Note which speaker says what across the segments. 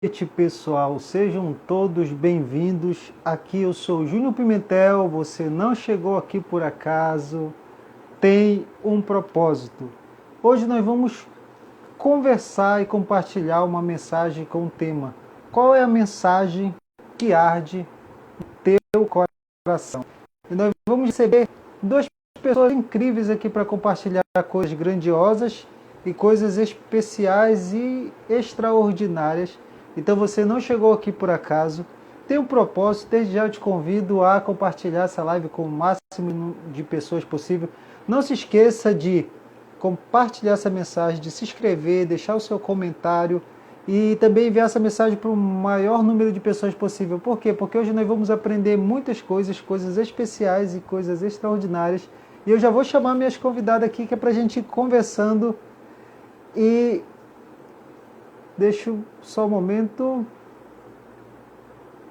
Speaker 1: Noite, pessoal, sejam todos bem-vindos. Aqui eu sou Júnior Pimentel. Você não chegou aqui por acaso, tem um propósito. Hoje nós vamos conversar e compartilhar uma mensagem com o tema: qual é a mensagem que arde no teu coração? E nós vamos receber duas pessoas incríveis aqui para compartilhar coisas grandiosas e coisas especiais e extraordinárias. Então você não chegou aqui por acaso, tem um propósito. Desde já eu te convido a compartilhar essa live com o máximo de pessoas possível. Não se esqueça de compartilhar essa mensagem, de se inscrever, deixar o seu comentário e também enviar essa mensagem para o maior número de pessoas possível. Por quê? Porque hoje nós vamos aprender muitas coisas, coisas especiais e coisas extraordinárias. E eu já vou chamar minhas convidadas aqui, que é para a gente ir conversando. E deixa só um momento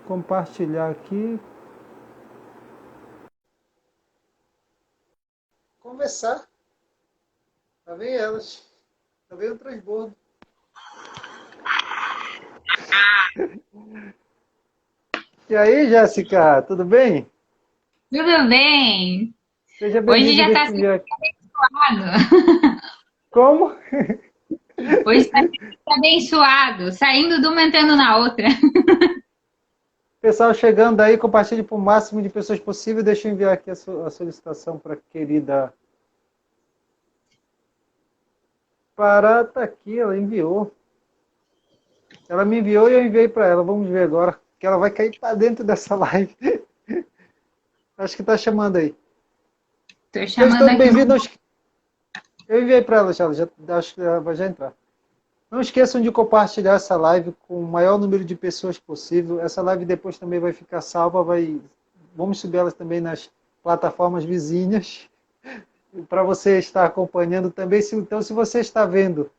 Speaker 1: compartilhar aqui. Conversar. Tá vendo elas? Tá vendo o transbordo? E aí, Jéssica, tudo bem?
Speaker 2: Tudo bem?
Speaker 1: Seja
Speaker 2: Hoje
Speaker 1: bem-vinda
Speaker 2: já está
Speaker 1: nesse
Speaker 2: sendo
Speaker 1: dia.
Speaker 2: abençoado.
Speaker 1: Como?
Speaker 2: Hoje está sendo abençoado, saindo de uma entrando na outra.
Speaker 1: Pessoal chegando aí, compartilhe para o máximo de pessoas possível. Deixa eu enviar aqui a solicitação para a querida Pará. Tá aqui, ela enviou. Ela me enviou e eu enviei para ela. Vamos ver agora, que ela vai cair para dentro dessa live. Acho que está chamando aí.
Speaker 2: Estou
Speaker 1: Sejam
Speaker 2: chamando
Speaker 1: todos
Speaker 2: aqui uma.
Speaker 1: bem-vindos. Eu enviei para ela já, acho que ela vai já entrar. Não esqueçam de compartilhar essa live com o maior número de pessoas possível. Essa live depois também vai ficar salva, vamos subir ela também nas plataformas vizinhas, para você estar acompanhando também. Então, se você está vendo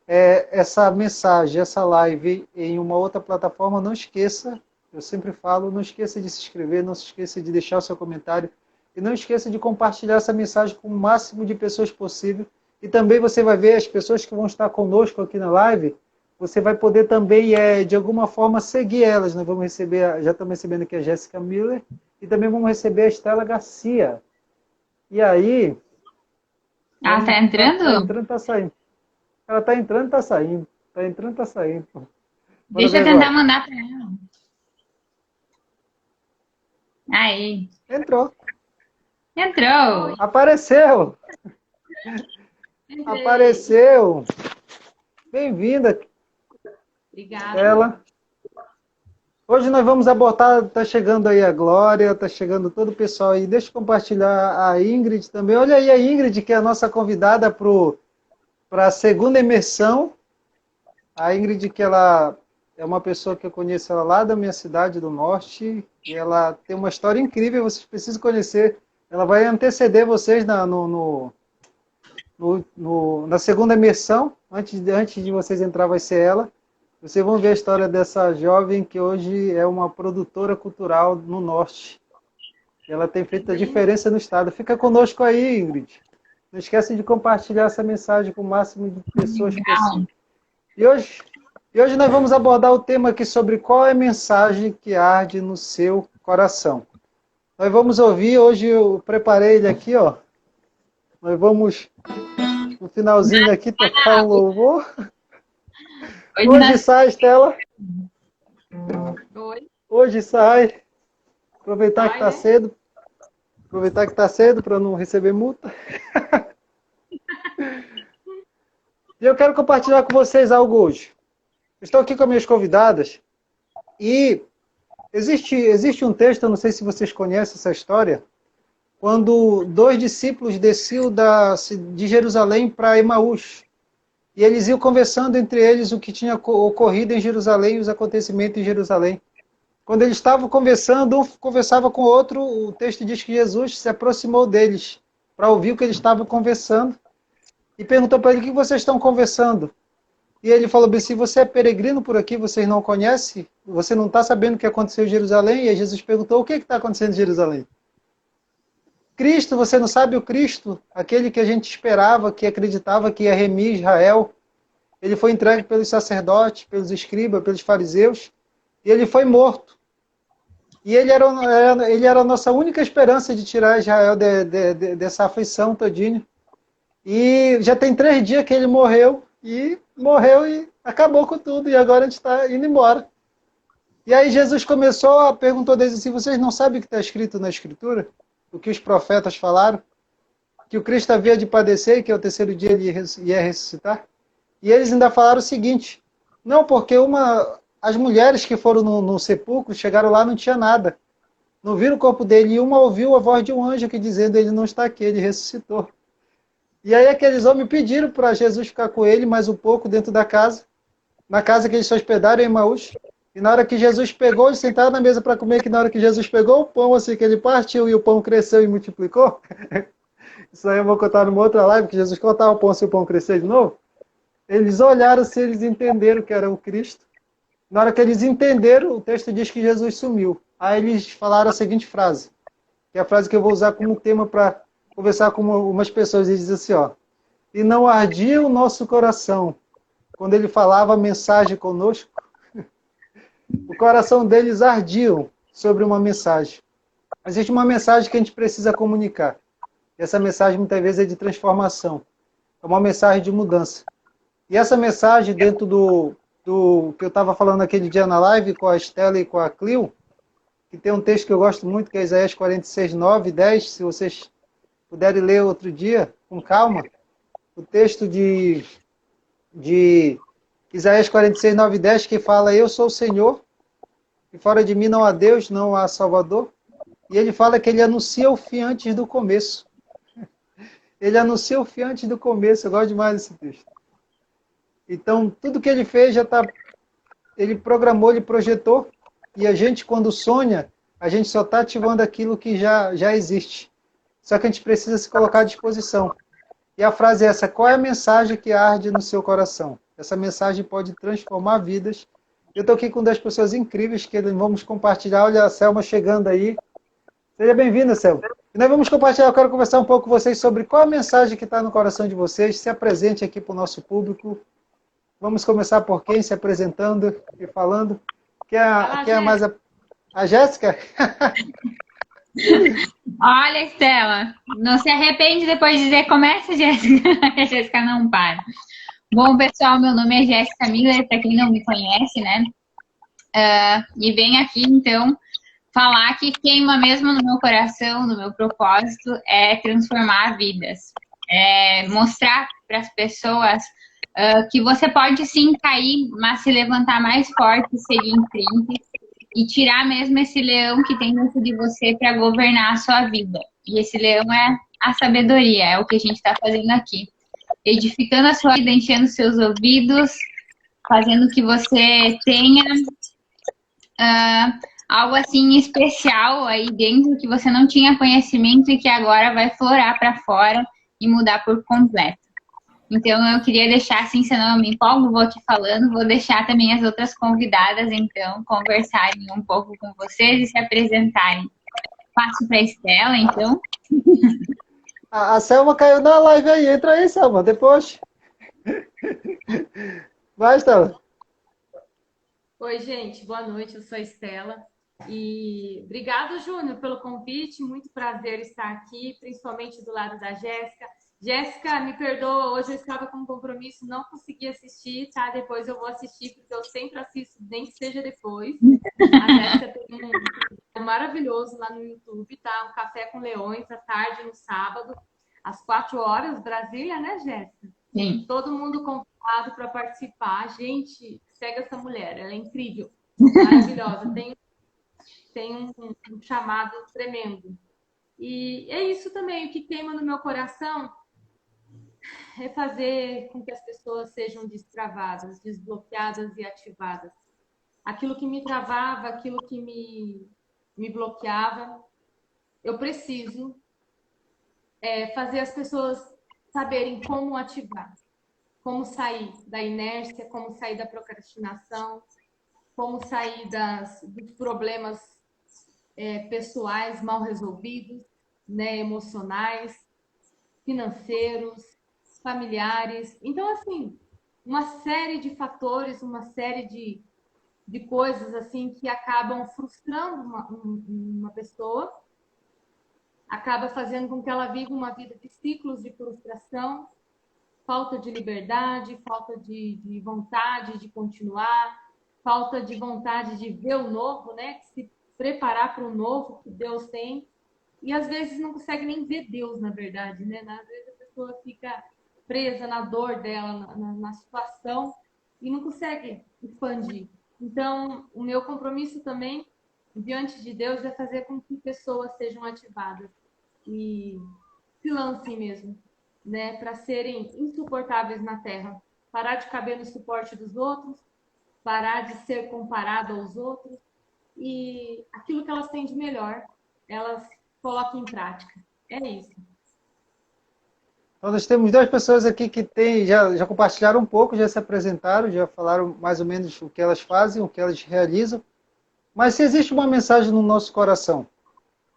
Speaker 1: essa mensagem, essa live em uma outra plataforma, não esqueça, eu sempre falo, não esqueça de se inscrever, não se esqueça de deixar o seu comentário e não esqueça de compartilhar essa mensagem com o máximo de pessoas possível. E também você vai ver as pessoas que vão estar conosco aqui na live, você vai poder também, de alguma forma, seguir elas. Nós vamos receber, já estamos recebendo aqui a Jéssica Miller e também vamos receber a Estela Garcia. E aí,
Speaker 2: Ah, tá
Speaker 1: tá
Speaker 2: entrando?
Speaker 1: entrando, tá saindo. Ela tá entrando, tá saindo. Tá entrando, tá saindo. Bora
Speaker 2: Deixa
Speaker 1: ver
Speaker 2: eu tentar
Speaker 1: agora.
Speaker 2: mandar para ela. Aí,
Speaker 1: Entrou.
Speaker 2: entrou.
Speaker 1: Apareceu.
Speaker 2: Entrei.
Speaker 1: Apareceu. Bem-vinda,
Speaker 2: Obrigada.
Speaker 1: ela. Hoje nós vamos abordar, tá chegando aí a Glória, tá chegando todo o pessoal aí. Deixa eu compartilhar a Ingrid também. Olha aí a Ingrid, que é a nossa convidada para a segunda imersão. A Ingrid, que ela é uma pessoa que eu conheço ela lá da minha cidade do norte, e ela tem uma história incrível, vocês precisam conhecer. Ela vai anteceder vocês na segunda imersão, antes de vocês entrar vai ser ela. Vocês vão ver a história dessa jovem que hoje é uma produtora cultural no norte. Ela tem feito a
Speaker 2: Bem
Speaker 1: diferença no estado. Fica conosco aí, Ingrid. Não esquece de compartilhar essa mensagem com o máximo de pessoas
Speaker 2: legal.
Speaker 1: possível. E hoje, e hoje nós vamos abordar o tema aqui sobre qual é a mensagem que arde no seu coração. Nós vamos ouvir, hoje eu preparei ele aqui, ó. Nós vamos, no finalzinho aqui, tocar um louvor.
Speaker 2: Hoje
Speaker 1: Hoje
Speaker 2: nós.
Speaker 1: sai, Estela.
Speaker 2: Oi,
Speaker 1: Hoje sai. Aproveitar que
Speaker 2: sai,
Speaker 1: está
Speaker 2: né?
Speaker 1: cedo. Aproveitar que está cedo para não receber multa. E eu quero compartilhar com vocês algo hoje. Estou aqui com as minhas convidadas e existe um texto, eu não sei se vocês conhecem essa história, quando dois discípulos desciam de Jerusalém para Emaús. E eles iam conversando entre eles o que tinha ocorrido em Jerusalém, os acontecimentos em Jerusalém. Quando eles estavam conversando, um conversava com o outro, o texto diz que Jesus se aproximou deles para ouvir o que eles estavam conversando e perguntou para ele: o que vocês estão conversando? E ele falou bem: se você é peregrino por aqui, vocês não conhecem, você não está sabendo o que aconteceu em Jerusalém? E aí Jesus perguntou: o que está acontecendo em Jerusalém? Cristo, você não sabe o Cristo? Aquele que a gente esperava, que acreditava que ia remir Israel. ele foi entregue pelos sacerdotes, pelos escribas, pelos fariseus, e ele foi morto. E ele era a nossa única esperança de tirar Israel dessa aflição todinha. E já tem 3 dias que ele morreu e acabou com tudo. E agora a gente está indo embora. E aí Jesus perguntou deles assim, vocês não sabem o que está escrito na Escritura? O que os profetas falaram? Que o Cristo havia de padecer e que ao 3º dia ele ia ressuscitar? E eles ainda falaram o seguinte, não, porque as mulheres que foram no sepulcro, chegaram lá, não tinha nada. Não viram o corpo dele, e uma ouviu a voz de um anjo que dizendo, ele não está aqui, ele ressuscitou. E aí aqueles homens pediram para Jesus ficar com ele mais um pouco dentro da casa, na casa que eles se hospedaram em Emaús. E na hora que Jesus pegou, eles sentaram na mesa para comer, que na hora que Jesus pegou o pão, assim, que ele partiu e o pão cresceu e multiplicou. Isso aí eu vou contar numa outra live, que Jesus cortava o pão se o pão crescer de novo. Eles olharam se eles entenderam que era o Cristo. Na hora que eles entenderam, o texto diz que Jesus sumiu. Aí eles falaram a seguinte frase, que é a frase que eu vou usar como tema para conversar com umas pessoas. Ele diz assim, ó, e não ardia o nosso coração quando ele falava a mensagem conosco. O coração deles ardiam sobre uma mensagem. Existe uma mensagem que a gente precisa comunicar. E essa mensagem muitas vezes é de transformação. É uma mensagem de mudança. E essa mensagem, dentro do que eu estava falando aquele dia na live com a Estela e com a Clio, que tem um texto que eu gosto muito, que é Isaías 46, 9 e 10, se vocês puderem ler outro dia, com calma, o texto de Isaías 46, 9 e 10, que fala, eu sou o Senhor, e fora de mim não há Deus, não há Salvador. E ele fala que ele anuncia o fim antes do começo. Ele anuncia o fim antes do começo. Eu gosto demais desse texto. Então, tudo que ele fez já está... Ele programou, ele projetou. E a gente, quando sonha, a gente só está ativando aquilo que já existe. Só que a gente precisa se colocar à disposição. E a frase é essa, qual é a mensagem que arde no seu coração? Essa mensagem pode transformar vidas. Eu estou aqui com 10 pessoas incríveis que vamos compartilhar. Olha a Selma chegando aí. Seja bem-vinda, Selma. E nós vamos compartilhar, eu quero conversar um pouco com vocês sobre qual a mensagem que está no coração de vocês. Se apresente aqui para o nosso público. Vamos começar por quem? Se apresentando e falando. Quem é mais a Jéssica?
Speaker 2: Olha, Estela, não se arrepende depois de dizer começa, Jéssica. A Jéssica não para. Bom, pessoal, meu nome é Jéssica Miller, para quem não me conhece, né? E venho aqui, então, falar que queima mesmo no meu coração, no meu propósito, é transformar vidas. É mostrar para as pessoas que você pode sim cair, mas se levantar mais forte e seguir em frente. E tirar mesmo esse leão que tem dentro de você para governar a sua vida. E esse leão é a sabedoria, é o que a gente está fazendo aqui. Edificando a sua vida, enchendo seus ouvidos, fazendo que você tenha algo assim especial aí dentro que você não tinha conhecimento e que agora vai florar para fora e mudar por completo. Então, eu queria deixar assim, senão eu me empolgo, vou aqui falando, vou deixar também as outras convidadas, então, conversarem um pouco com vocês e se apresentarem. Passo para a Estela, então.
Speaker 1: A Selma caiu na live aí. Entra aí, Selma, depois. Vai, Estela.
Speaker 3: Oi, gente, boa noite, eu sou a Estela. E obrigado, Júnior, pelo convite, muito prazer estar aqui, principalmente do lado da Jéssica. Jéssica, me perdoa, hoje eu estava com um compromisso, não consegui assistir, tá? Depois eu vou assistir, porque eu sempre assisto, nem que seja depois. A Jéssica tem um maravilhoso lá no YouTube, tá? Um Café com Leões, à tarde, no sábado, às 4 horas, Brasília, né, Jéssica?
Speaker 2: Sim.
Speaker 3: Todo mundo convidado para participar. Gente, segue essa mulher, ela é incrível, maravilhosa, tem um chamado tremendo. E é isso também, o que queima no meu coração é fazer com que as pessoas sejam destravadas, desbloqueadas e ativadas. Aquilo que me travava, aquilo que me bloqueava, eu preciso fazer as pessoas saberem como ativar, como sair da inércia, como sair da procrastinação, como sair dos problemas pessoais mal resolvidos, né, emocionais, financeiros, familiares. Então, assim, uma série de fatores, uma série de coisas assim que acabam frustrando uma pessoa, acaba fazendo com que ela viva uma vida de ciclos de frustração, falta de liberdade, falta de vontade de continuar, falta de vontade de ver o novo, né? Se preparar para o novo que Deus tem. E às vezes não consegue nem ver Deus, na verdade, né? Às vezes a pessoa fica presa na dor dela, na situação, e não consegue expandir. Então, o meu compromisso também, diante de Deus, é fazer com que pessoas sejam ativadas e se lancem mesmo, né, para serem insuportáveis na Terra. Parar de caber no suporte dos outros, parar de ser comparado aos outros, e aquilo que elas têm de melhor, elas coloquem em prática. É isso.
Speaker 1: Então, nós temos duas pessoas aqui que já compartilharam um pouco, já se apresentaram, já falaram mais ou menos o que elas fazem, o que elas realizam. Mas se existe uma mensagem no nosso coração,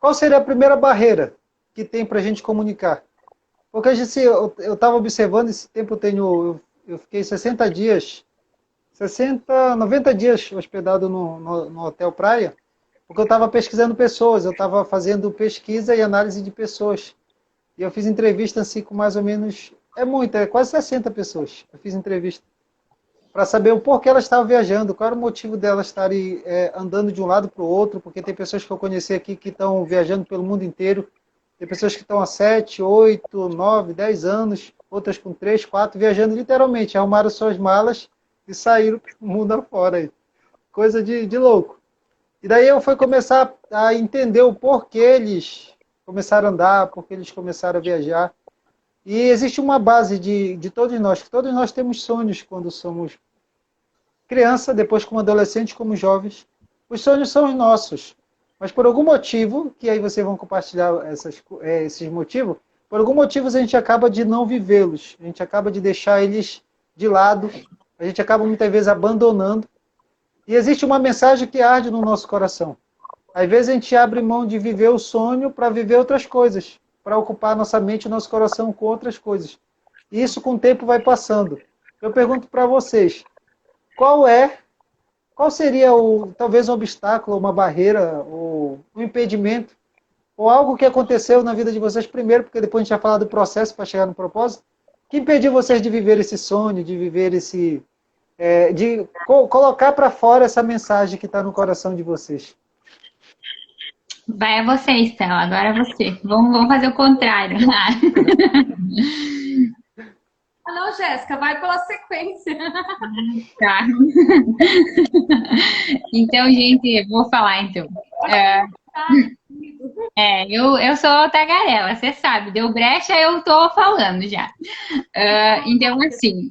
Speaker 1: qual seria a primeira barreira que tem para a gente comunicar? Porque eu estava observando, esse tempo eu fiquei 60 dias, 90 dias hospedado no Hotel Praia, porque eu estava pesquisando pessoas, eu estava fazendo pesquisa e análise de pessoas. E eu fiz entrevista assim com mais ou menos, é quase 60 pessoas. Eu fiz entrevista para saber o porquê elas estavam viajando, qual era o motivo delas estarem andando de um lado para o outro, porque tem pessoas que eu conheci aqui que estão viajando pelo mundo inteiro, tem pessoas que estão há 7, 8, 9, 10 anos, outras com 3, 4, viajando literalmente, arrumaram suas malas e saíram para o mundo afora. Aí. Coisa de louco. E daí eu fui começar a entender o porquê eles começaram a andar, porquê eles começaram a viajar. E existe uma base de todos nós, que todos nós temos sonhos quando somos criança, depois como adolescente, como jovens. Os sonhos são os nossos. Mas por algum motivo, que aí vocês vão compartilhar esses motivos, por algum motivo a gente acaba de não vivê-los. A gente acaba de deixar eles de lado. A gente acaba muitas vezes abandonando. E existe uma mensagem que arde no nosso coração. Às vezes a gente abre mão de viver o sonho para viver outras coisas, para ocupar nossa mente e nosso coração com outras coisas. E isso com o tempo vai passando. Eu pergunto para vocês, qual seria talvez um obstáculo, uma barreira, ou um impedimento, ou algo que aconteceu na vida de vocês primeiro, porque depois a gente vai falar do processo para chegar no propósito, que impediu vocês de viver esse sonho, de viver de colocar para fora essa mensagem que está no coração de vocês.
Speaker 2: Vai a você, Estela. Agora é você. Vamos fazer o contrário.
Speaker 3: Ah, não, Jéssica, vai pela sequência.
Speaker 2: Tá. Então, gente, vou falar então. Eu sou tagarela, você sabe. Deu brecha, eu tô falando já. Então, assim,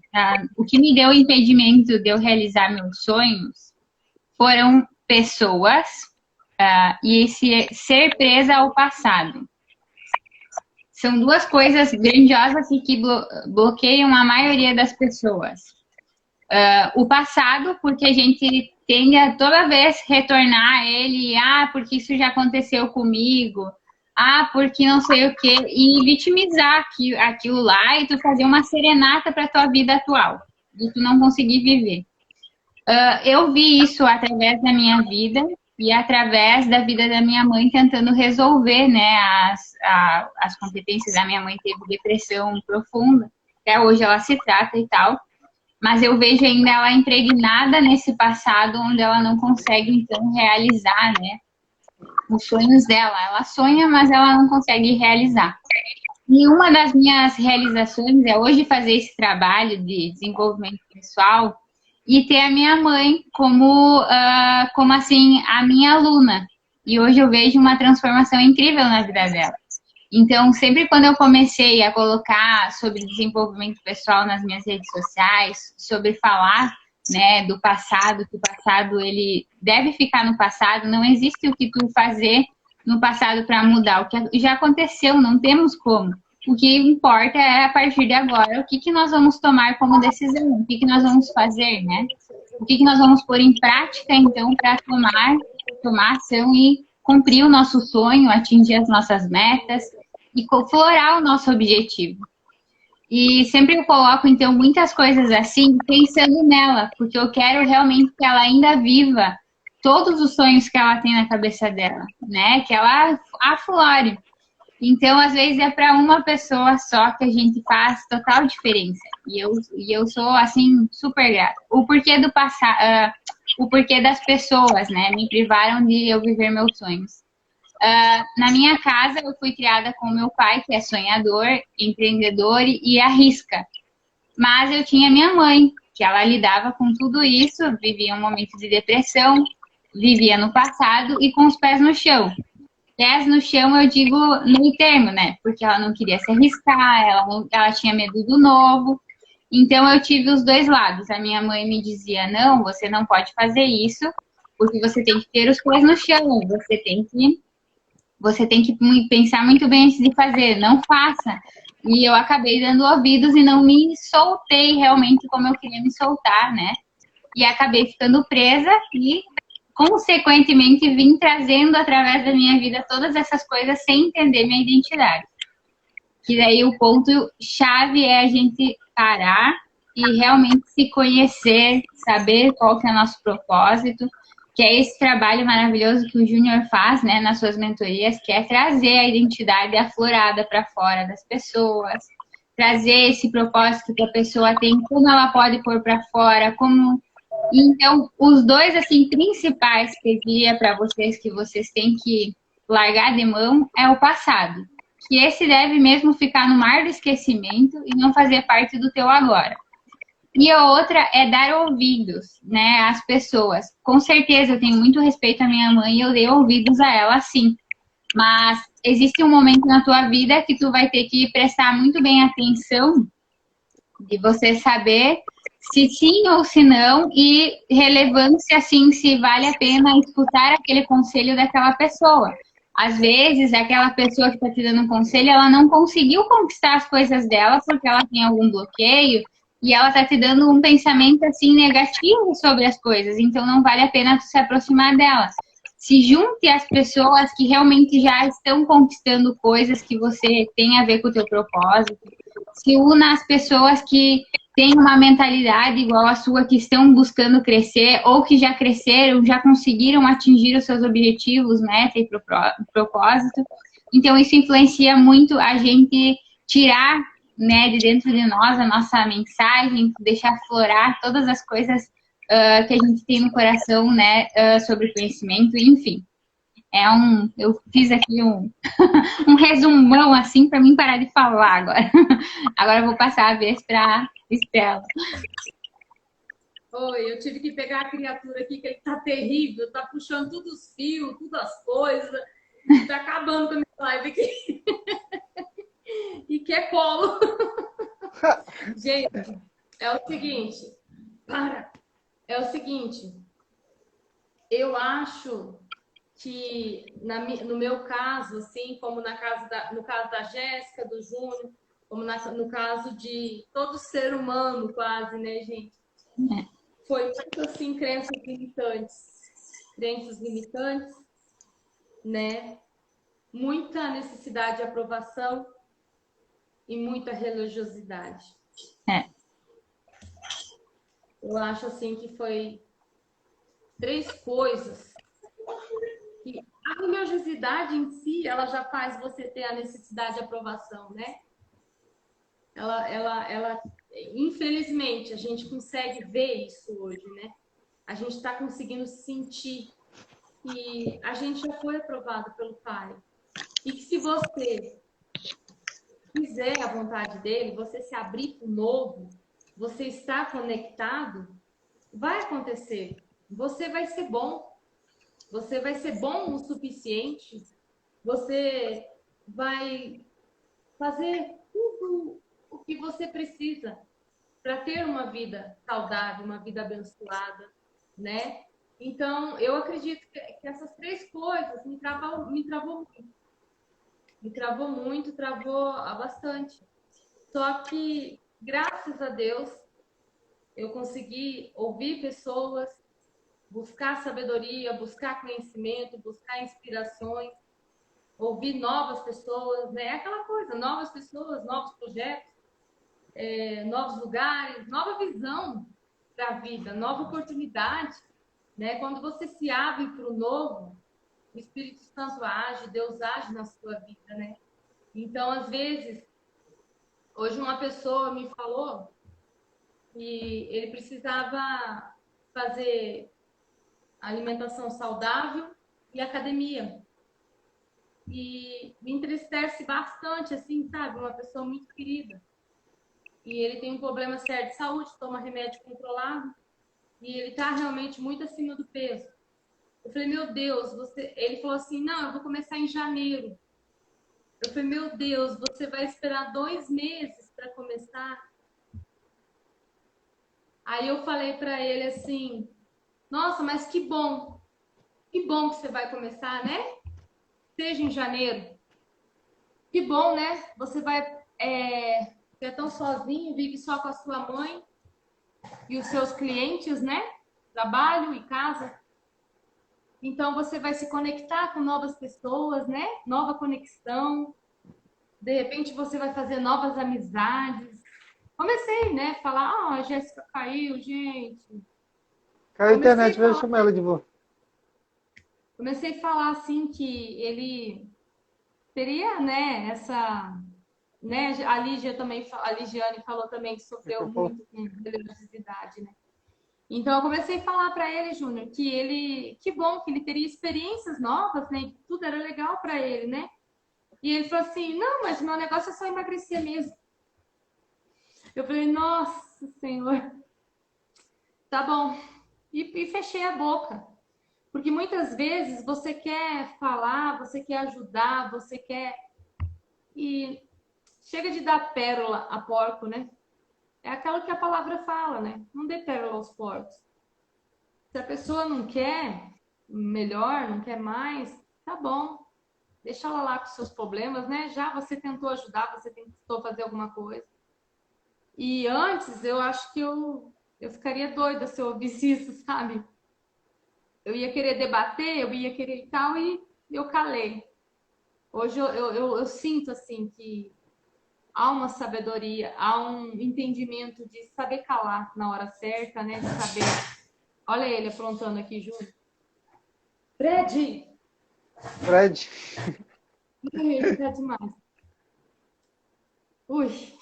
Speaker 2: o que me deu impedimento de eu realizar meus sonhos foram pessoas e esse ser presa ao passado. São duas coisas grandiosas que bloqueiam a maioria das pessoas. O passado, porque a gente tende a toda vez retornar a ele, porque isso já aconteceu comigo, porque não sei o quê, e vitimizar aquilo lá e tu fazer uma serenata para tua vida atual, e tu não conseguir viver. Eu vi isso através da minha vida e através da vida da minha mãe tentando resolver, né, as competências da minha mãe. Teve depressão profunda, até hoje ela se trata e tal, mas eu vejo ainda ela impregnada nesse passado onde ela não consegue, então, realizar, né, os sonhos dela. Ela sonha, mas ela não consegue realizar. E uma das minhas realizações é hoje fazer esse trabalho de desenvolvimento pessoal e ter a minha mãe como assim, a minha aluna. E hoje eu vejo uma transformação incrível na vida dela. Então, sempre quando eu comecei a colocar sobre desenvolvimento pessoal nas minhas redes sociais, sobre falar, né, do passado, que o passado ele deve ficar no passado, não existe o que tu fazer no passado para mudar. O que já aconteceu, não temos como. O que importa é, a partir de agora, o que nós vamos tomar como decisão, o que nós vamos fazer, né? O que nós vamos pôr em prática, então, para tomar ação e cumprir o nosso sonho, atingir as nossas metas e florar o nosso objetivo. E sempre eu coloco, então, muitas coisas assim, pensando nela, porque eu quero realmente que ela ainda viva todos os sonhos que ela tem na cabeça dela, né? Que ela aflore. Então, às vezes, é para uma pessoa só que a gente faz total diferença. E eu sou, assim, super grata. O porquê do passar, o porquê das pessoas, né? Me privaram de eu viver meus sonhos. Na minha casa, eu fui criada com meu pai, que é sonhador, empreendedor e arrisca. Mas eu tinha minha mãe, que ela lidava com tudo isso, vivia um momento de depressão, vivia no passado e com os pés no chão. Pés no chão, eu digo meio termo, né? Porque ela não queria se arriscar, ela tinha medo do novo. Então, eu tive os dois lados. A minha mãe me dizia: não, você não pode fazer isso, porque você tem que ter os pés no chão, você tem que pensar muito bem antes de fazer, não faça. E eu acabei dando ouvidos e não me soltei realmente como eu queria me soltar, né? E acabei ficando presa e, consequentemente, vim trazendo através da minha vida todas essas coisas sem entender minha identidade. Que daí o ponto chave é a gente parar e realmente se conhecer, saber qual que é o nosso propósito, que é esse trabalho maravilhoso que o Júnior faz, né, nas suas mentorias, que é trazer a identidade aflorada para fora das pessoas, trazer esse propósito que a pessoa tem, como ela pode pôr para fora, como... Então, os dois, assim, principais que eu diria para vocês que vocês têm que largar de mão é o passado, que esse deve mesmo ficar no mar do esquecimento e não fazer parte do teu agora. E a outra é dar ouvidos, né, às pessoas. Com certeza, eu tenho muito respeito à minha mãe e eu dei ouvidos a ela, sim. Mas existe um momento na tua vida que tu vai ter que prestar muito bem atenção de você saber se sim ou se não e relevância, assim, se vale a pena escutar aquele conselho daquela pessoa. Às vezes, aquela pessoa que está te dando um conselho, ela não conseguiu conquistar as coisas dela porque ela tem algum bloqueio e ela está te dando um pensamento, assim, negativo sobre as coisas. Então, não vale a pena tu se aproximar dela. Se junte às pessoas que realmente já estão conquistando coisas que você tem a ver com o teu propósito. Se una às pessoas que têm uma mentalidade igual à sua, que estão buscando crescer ou que já cresceram, já conseguiram atingir os seus objetivos, meta e propósito. Então, isso influencia muito a gente tirar, né, de dentro de nós a nossa mensagem, deixar florar todas as coisas que a gente tem no coração, né, sobre conhecimento, enfim. Eu fiz aqui um resumão assim para mim parar de falar agora. Agora eu vou passar a vez para Estela.
Speaker 3: Oi, eu tive que pegar a criatura aqui, que ele tá terrível, tá puxando todos os fios, todas as coisas, tá acabando com a minha live aqui. E quer colo. Gente, é o seguinte, é o seguinte, eu acho que no meu caso, assim, como no caso da Jéssica, do Júnior, como no caso de todo ser humano quase, né, gente? Foi muito assim, crenças limitantes, né? Muita necessidade de aprovação e muita religiosidade.
Speaker 2: É.
Speaker 3: Eu acho assim que foi 3 coisas que a religiosidade em si, ela já faz você ter a necessidade de aprovação, né? Ela, infelizmente, a gente consegue ver isso hoje, né? A gente está conseguindo sentir que a gente já foi aprovado pelo Pai. E que se você fizer a vontade dele, você se abrir para o novo, você estar conectado, vai acontecer. Você vai ser bom. Você vai ser bom o suficiente. Você vai fazer tudo o que você precisa para ter uma vida saudável, uma vida abençoada, né? Então, eu acredito que essas 3 coisas me travou muito. Me travou muito, travou bastante. Só que, graças a Deus, eu consegui ouvir pessoas, buscar sabedoria, buscar conhecimento, buscar inspirações, ouvir novas pessoas, né? Aquela coisa, novas pessoas, novos projetos. novos lugares, nova visão para a vida, nova oportunidade, né? Quando você se abre para o novo, o Espírito Santo age, Deus age na sua vida, né? Então, às vezes, hoje uma pessoa me falou que ele precisava fazer alimentação saudável e academia. E me entristece bastante, assim, sabe? Uma pessoa muito querida. E ele tem um problema sério de saúde, toma remédio controlado. E ele tá realmente muito acima do peso. Eu falei, meu Deus, você... Ele falou assim, não, eu vou começar em janeiro. Eu falei, meu Deus, você vai esperar 2 meses para começar? Aí eu falei para ele assim, nossa, mas que bom que você vai começar, né? Seja em janeiro. Que bom, né? Você vai, você é tão sozinho, vive só com a sua mãe e os seus clientes, né? Trabalho e casa. Então você vai se conectar com novas pessoas, né? Nova conexão. De repente você vai fazer novas amizades. Comecei, né? Falar, a Jéssica caiu, gente.
Speaker 1: Caiu a internet, veio chamar ela de volta.
Speaker 3: Comecei a falar assim que ele teria, né, né, a Lígia também, a Ligiane falou também que sofreu muito com religiosidade, né? Então eu comecei a falar para ele, Júnior, que bom que ele teria experiências novas, né? Que tudo era legal para ele, né? E ele falou assim, não, mas meu negócio é só emagrecer mesmo. Eu falei, nossa Senhor, tá bom. E fechei a boca. Porque muitas vezes você quer falar, você quer ajudar, você quer... E chega de dar pérola a porco, né? É aquilo que a palavra fala, né? Não dê pérola aos porcos. Se a pessoa não quer melhor, não quer mais, tá bom. Deixa ela lá com seus problemas, né? Já você tentou ajudar, você tentou fazer alguma coisa. E antes, eu acho que eu ficaria doida se eu ouvisse isso, sabe? Eu ia querer debater, eu ia querer e tal, e eu calei. Hoje eu sinto, assim, que há uma sabedoria, há um entendimento de saber calar na hora certa, né? De saber... Olha ele aprontando aqui, Júlio. Fred!
Speaker 1: Fred.
Speaker 3: Ele tá demais. Ui!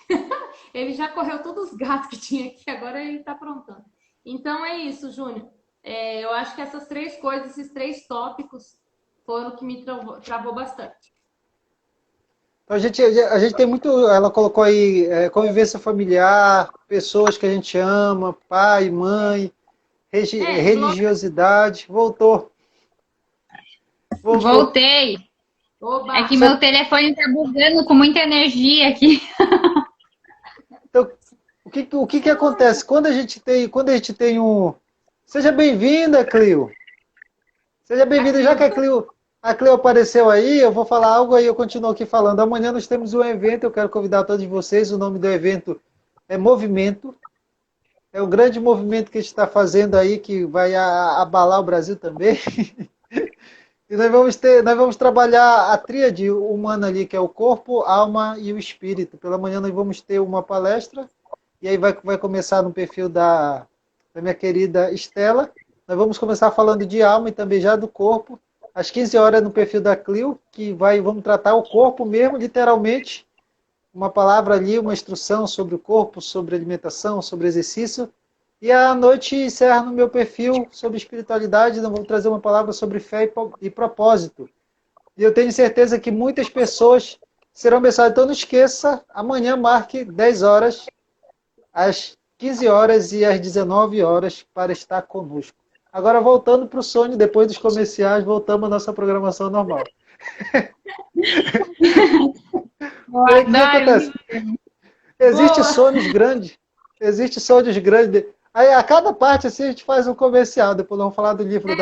Speaker 3: Ele já correu todos os gatos que tinha aqui, agora ele tá aprontando. Então é isso, Júnior. Eu acho que essas 3 coisas, esses 3 tópicos foram o que me travou bastante.
Speaker 1: Então, a gente tem muito, ela colocou aí convivência familiar, pessoas que a gente ama, pai, mãe, religiosidade. Voltou.
Speaker 2: Voltei. Oba. É que meu telefone tá bugando com muita energia aqui.
Speaker 1: Então, o que acontece? Quando a gente tem um... Seja bem-vinda, Clio. Seja bem-vinda, já que a Clio apareceu aí, eu vou falar algo aí, eu continuo aqui falando. Amanhã nós temos um evento, eu quero convidar todos vocês, o nome do evento é Movimento. É um grande movimento que a gente está fazendo aí, que vai abalar o Brasil também. E nós vamos trabalhar a tríade humana ali, que é o corpo, a alma e o espírito. Pela manhã nós vamos ter uma palestra, e aí vai começar no perfil da minha querida Estela. Nós vamos começar falando de alma e também já do corpo. Às 15 horas no perfil da Clio, que vamos tratar o corpo mesmo, literalmente. Uma palavra ali, uma instrução sobre o corpo, sobre alimentação, sobre exercício. E à noite encerra no meu perfil sobre espiritualidade, nós vamos trazer uma palavra sobre fé e propósito. E eu tenho certeza que muitas pessoas serão abençoadas. Então não esqueça, amanhã marque 10 horas, às 15 horas e às 19 horas para estar conosco. Agora voltando para o sonho, depois dos comerciais, voltamos à nossa programação normal. O que acontece? Existem sonhos grandes. Existem sonhos grandes. Aí a cada parte assim a gente faz um comercial. Depois vamos falar do livro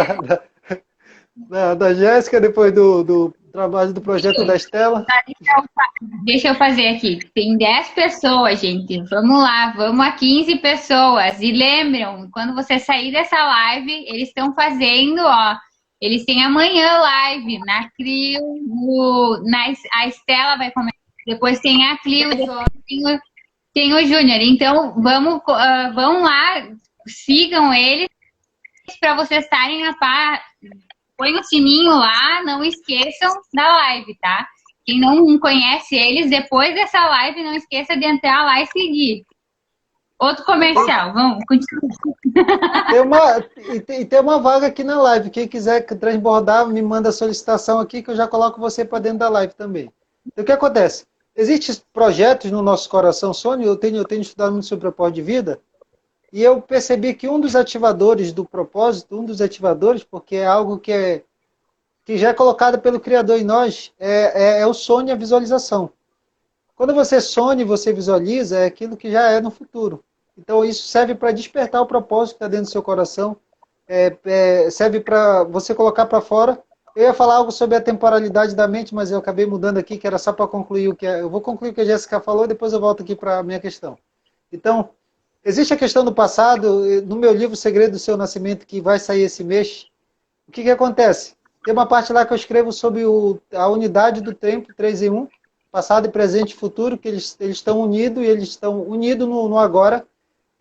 Speaker 1: da Jéssica, depois do trabalho do projeto da Estela.
Speaker 2: Deixa eu fazer aqui. Tem 10 pessoas, gente. Vamos lá, vamos a 15 pessoas. E lembram, quando você sair dessa live, eles estão fazendo, ó. Eles têm amanhã live na Clio, a Estela vai começar. Depois tem a Clio, depois tem Tem o Júnior. Então, vão lá, sigam eles para vocês estarem a par. Põe o sininho lá, não esqueçam da live, tá? Quem não conhece eles, depois dessa live, não esqueça de entrar lá e seguir. Outro comercial, vamos, continua.
Speaker 1: Tem uma vaga aqui na live. Quem quiser transbordar, me manda a solicitação aqui que eu já coloco você para dentro da live também. Então, o que acontece? Existem projetos no nosso coração, Sônia, eu tenho estudado muito sobre o propósito de vida, e eu percebi que um dos ativadores do propósito, porque é algo que já é colocado pelo Criador em nós, é o sonho e a visualização. Quando você sonha e você visualiza, é aquilo que já é no futuro. Então, isso serve para despertar o propósito que está dentro do seu coração, serve para você colocar para fora. Eu ia falar algo sobre a temporalidade da mente, mas eu acabei mudando aqui, que era só para concluir o que eu vou concluir o que a Jéssica falou, depois eu volto aqui para a minha questão. Então, existe a questão do passado, no meu livro O Segredo do Seu Nascimento, que vai sair esse mês. O que acontece? Tem uma parte lá que eu escrevo sobre a unidade do tempo, 3 em 1, passado, presente e futuro, que eles estão unidos, e eles estão unidos no agora,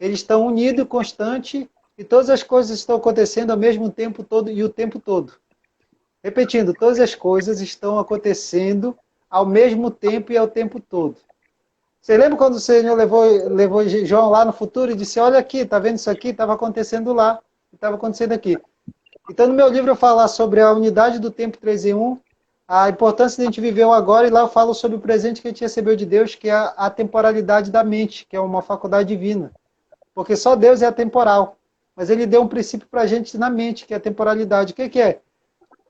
Speaker 1: eles estão unidos, constante, e todas as coisas estão acontecendo ao mesmo tempo todo e o tempo todo. Repetindo, todas as coisas estão acontecendo ao mesmo tempo e ao tempo todo. Você lembra quando o Senhor levou João lá no futuro e disse, olha aqui, está vendo isso aqui? Estava acontecendo lá, estava acontecendo aqui. Então, no meu livro eu falo sobre a unidade do tempo 3 em 1, a importância de a gente viver o agora, e lá eu falo sobre o presente que a gente recebeu de Deus, que é a temporalidade da mente, que é uma faculdade divina. Porque só Deus é atemporal. Mas ele deu um princípio para a gente na mente, que é a temporalidade. O que é?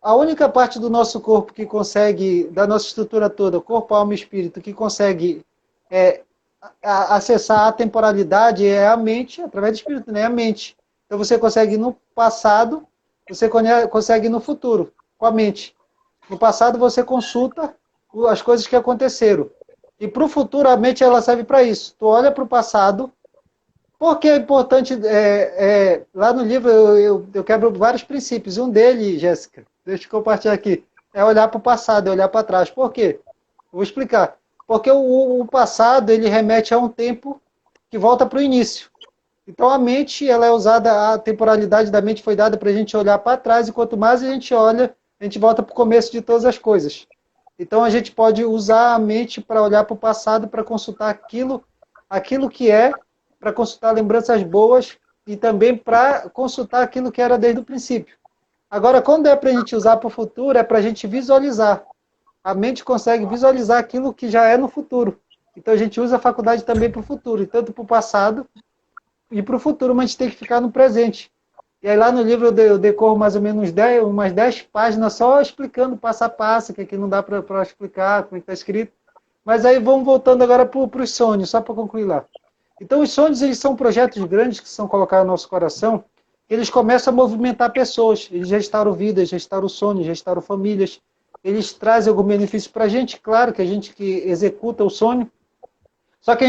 Speaker 1: A única parte do nosso corpo que consegue, da nossa estrutura toda, corpo, alma e espírito, que consegue acessar a temporalidade é a mente, através do espírito, né? A mente. Então você consegue ir no passado, você consegue ir no futuro, com a mente. No passado você consulta as coisas que aconteceram. E para o futuro a mente ela serve para isso. Tu olha para o passado. Porque é importante, lá no livro eu quebro vários princípios. Um deles, Jéssica, deixa eu compartilhar aqui, é olhar para o passado, é olhar para trás. Por quê? Eu vou explicar. Porque o passado, ele remete a um tempo que volta para o início. Então a mente, ela é usada, a temporalidade da mente foi dada para a gente olhar para trás, e quanto mais a gente olha, a gente volta para o começo de todas as coisas. Então a gente pode usar a mente para olhar para o passado, para consultar aquilo que é, para consultar lembranças boas e também para consultar aquilo que era desde o princípio. Agora, quando é para a gente usar para o futuro, é para a gente visualizar. A mente consegue visualizar aquilo que já é no futuro. Então a gente usa a faculdade também para o futuro, e tanto para o passado e para o futuro, mas a gente tem que ficar no presente. E aí lá no livro eu decorro mais ou menos umas 10 páginas só explicando passo a passo, que aqui não dá para explicar como está escrito. Mas aí vamos voltando agora para os sonhos, só para concluir lá. Então, os sonhos, eles são projetos grandes que são colocados no nosso coração, eles começam a movimentar pessoas, eles restauram vidas, restauram sonhos, restauram famílias, eles trazem algum benefício para a gente, claro que a gente que executa o sonho, só que a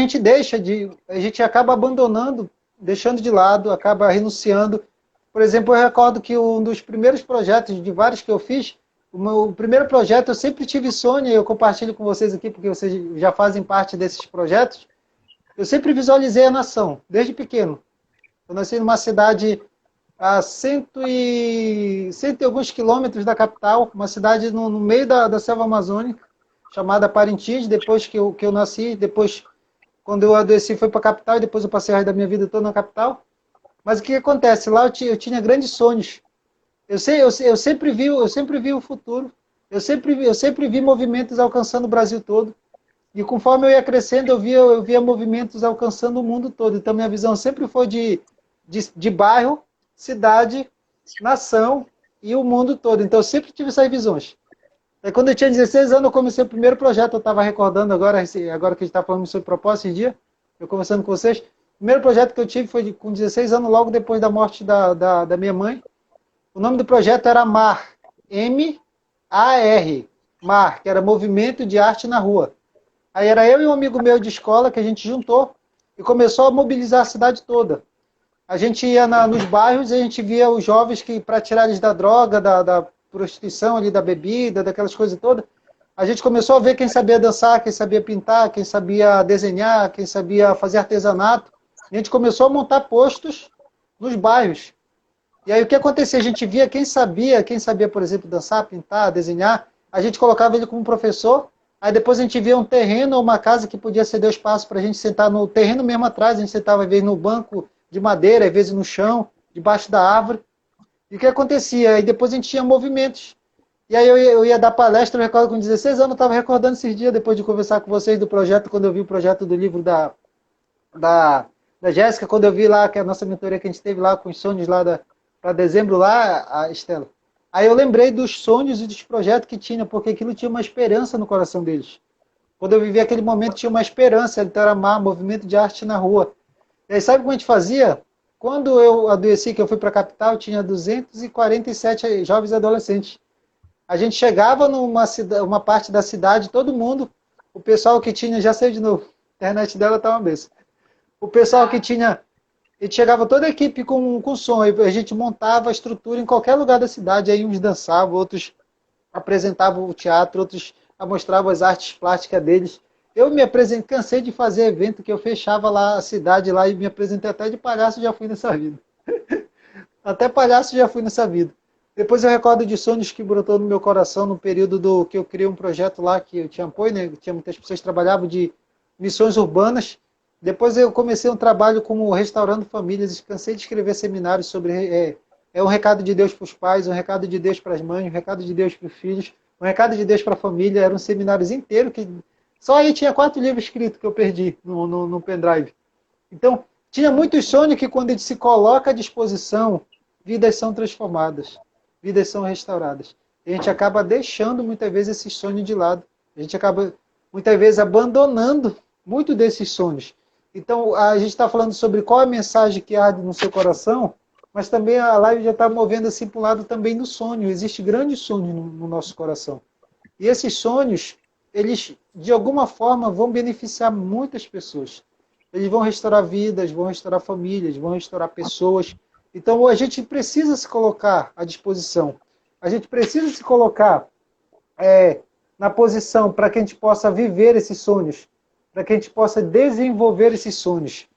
Speaker 1: gente acaba abandonando, deixando de lado, acaba renunciando. Por exemplo, eu recordo que um dos primeiros projetos, de vários que eu fiz, o primeiro projeto eu sempre tive sonho, e eu compartilho com vocês aqui, porque vocês já fazem parte desses projetos. Eu sempre visualizei a nação, desde pequeno. Eu nasci numa cidade a cento e alguns quilômetros da capital, uma cidade no meio da selva amazônica, chamada Parintins. Depois que eu nasci, depois, quando eu adoeci, fui para a capital, e depois eu passei o resto da minha vida toda na capital. Mas o que acontece? Lá eu tinha grandes sonhos. Eu sempre vi o futuro. Eu sempre vi movimentos alcançando o Brasil todo. E conforme eu ia crescendo, eu via movimentos alcançando o mundo todo. Então, minha visão sempre foi de bairro, cidade, nação e o mundo todo. Então, eu sempre tive essas visões. Aí, quando eu tinha 16 anos, eu comecei o primeiro projeto. Eu estava recordando agora que a gente está falando sobre propósito esse dia, eu conversando com vocês. O primeiro projeto que eu tive foi com 16 anos, logo depois da morte da minha mãe. O nome do projeto era MAR, M-A-R, MAR, que era Movimento de Arte na Rua. Aí era eu e um amigo meu de escola que a gente juntou e começou a mobilizar a cidade toda. A gente ia nos bairros e a gente via os jovens que, para tirar eles da droga, da prostituição, ali, da bebida, daquelas coisas todas, a gente começou a ver quem sabia dançar, quem sabia pintar, quem sabia desenhar, quem sabia fazer artesanato. E a gente começou a montar postos nos bairros. E aí o que acontecia? A gente via quem sabia, por exemplo, dançar, pintar, desenhar, a gente colocava ele como professor, aí depois a gente via um terreno ou uma casa que podia ceder o espaço para a gente sentar no terreno mesmo atrás, a gente sentava às vezes no banco de madeira, às vezes no chão, debaixo da árvore. E o que acontecia? Aí depois a gente tinha movimentos. E aí eu ia dar palestra, eu recordo com 16 anos, eu estava recordando esses dias, depois de conversar com vocês do projeto, quando eu vi o projeto do livro da, da Jéssica, quando eu vi lá, que é a nossa mentoria que a gente teve lá, com os sonhos lá para dezembro lá, a Estela. Aí eu lembrei dos sonhos e dos projetos que tinha, porque aquilo tinha uma esperança no coração deles. Quando eu vivi aquele momento, tinha uma esperança, então era mar, movimento de arte na rua. E aí sabe como a gente fazia? Quando eu adoeci, que eu fui para a capital, tinha 247 jovens e adolescentes. A gente chegava uma parte da cidade, todo mundo, o pessoal que tinha, já saiu de novo, a internet dela tá uma benção. O pessoal que tinha, e chegava toda a equipe com som, a gente montava a estrutura em qualquer lugar da cidade, aí uns dançavam, outros apresentavam o teatro, outros mostravam as artes plásticas deles. Eu me apresentei, cansei de fazer evento que eu fechava lá a cidade lá e me apresentei até de palhaço, já fui nessa vida. Até palhaço já fui nessa vida. Depois eu recordo de sonhos que brotou no meu coração no período do que eu criei um projeto lá que eu tinha apoio, né? Tinha muitas pessoas que trabalhavam de missões urbanas. Depois eu comecei um trabalho como restaurando famílias, cansei de escrever seminários sobre um recado de Deus para os pais, um recado de Deus para as mães, um recado de Deus para os filhos, um recado de Deus para a família. Eram seminários inteiros que só aí tinha 4 livros escritos que eu perdi no pendrive. Então, tinha muitos sonhos que quando a gente se coloca à disposição, vidas são transformadas, vidas são restauradas. E a gente acaba deixando muitas vezes esses sonhos de lado. A gente acaba muitas vezes abandonando muito desses sonhos. Então, a gente está falando sobre qual a mensagem que arde no seu coração, mas também a live já está movendo assim para o lado também do sonho. Existe grandes sonhos no nosso coração. E esses sonhos, eles de alguma forma vão beneficiar muitas pessoas. Eles vão restaurar vidas, vão restaurar famílias, vão restaurar pessoas. Então, a gente precisa se colocar à disposição. A gente precisa se colocar na posição para que a gente possa viver esses sonhos, para que a gente possa desenvolver esses sonhos.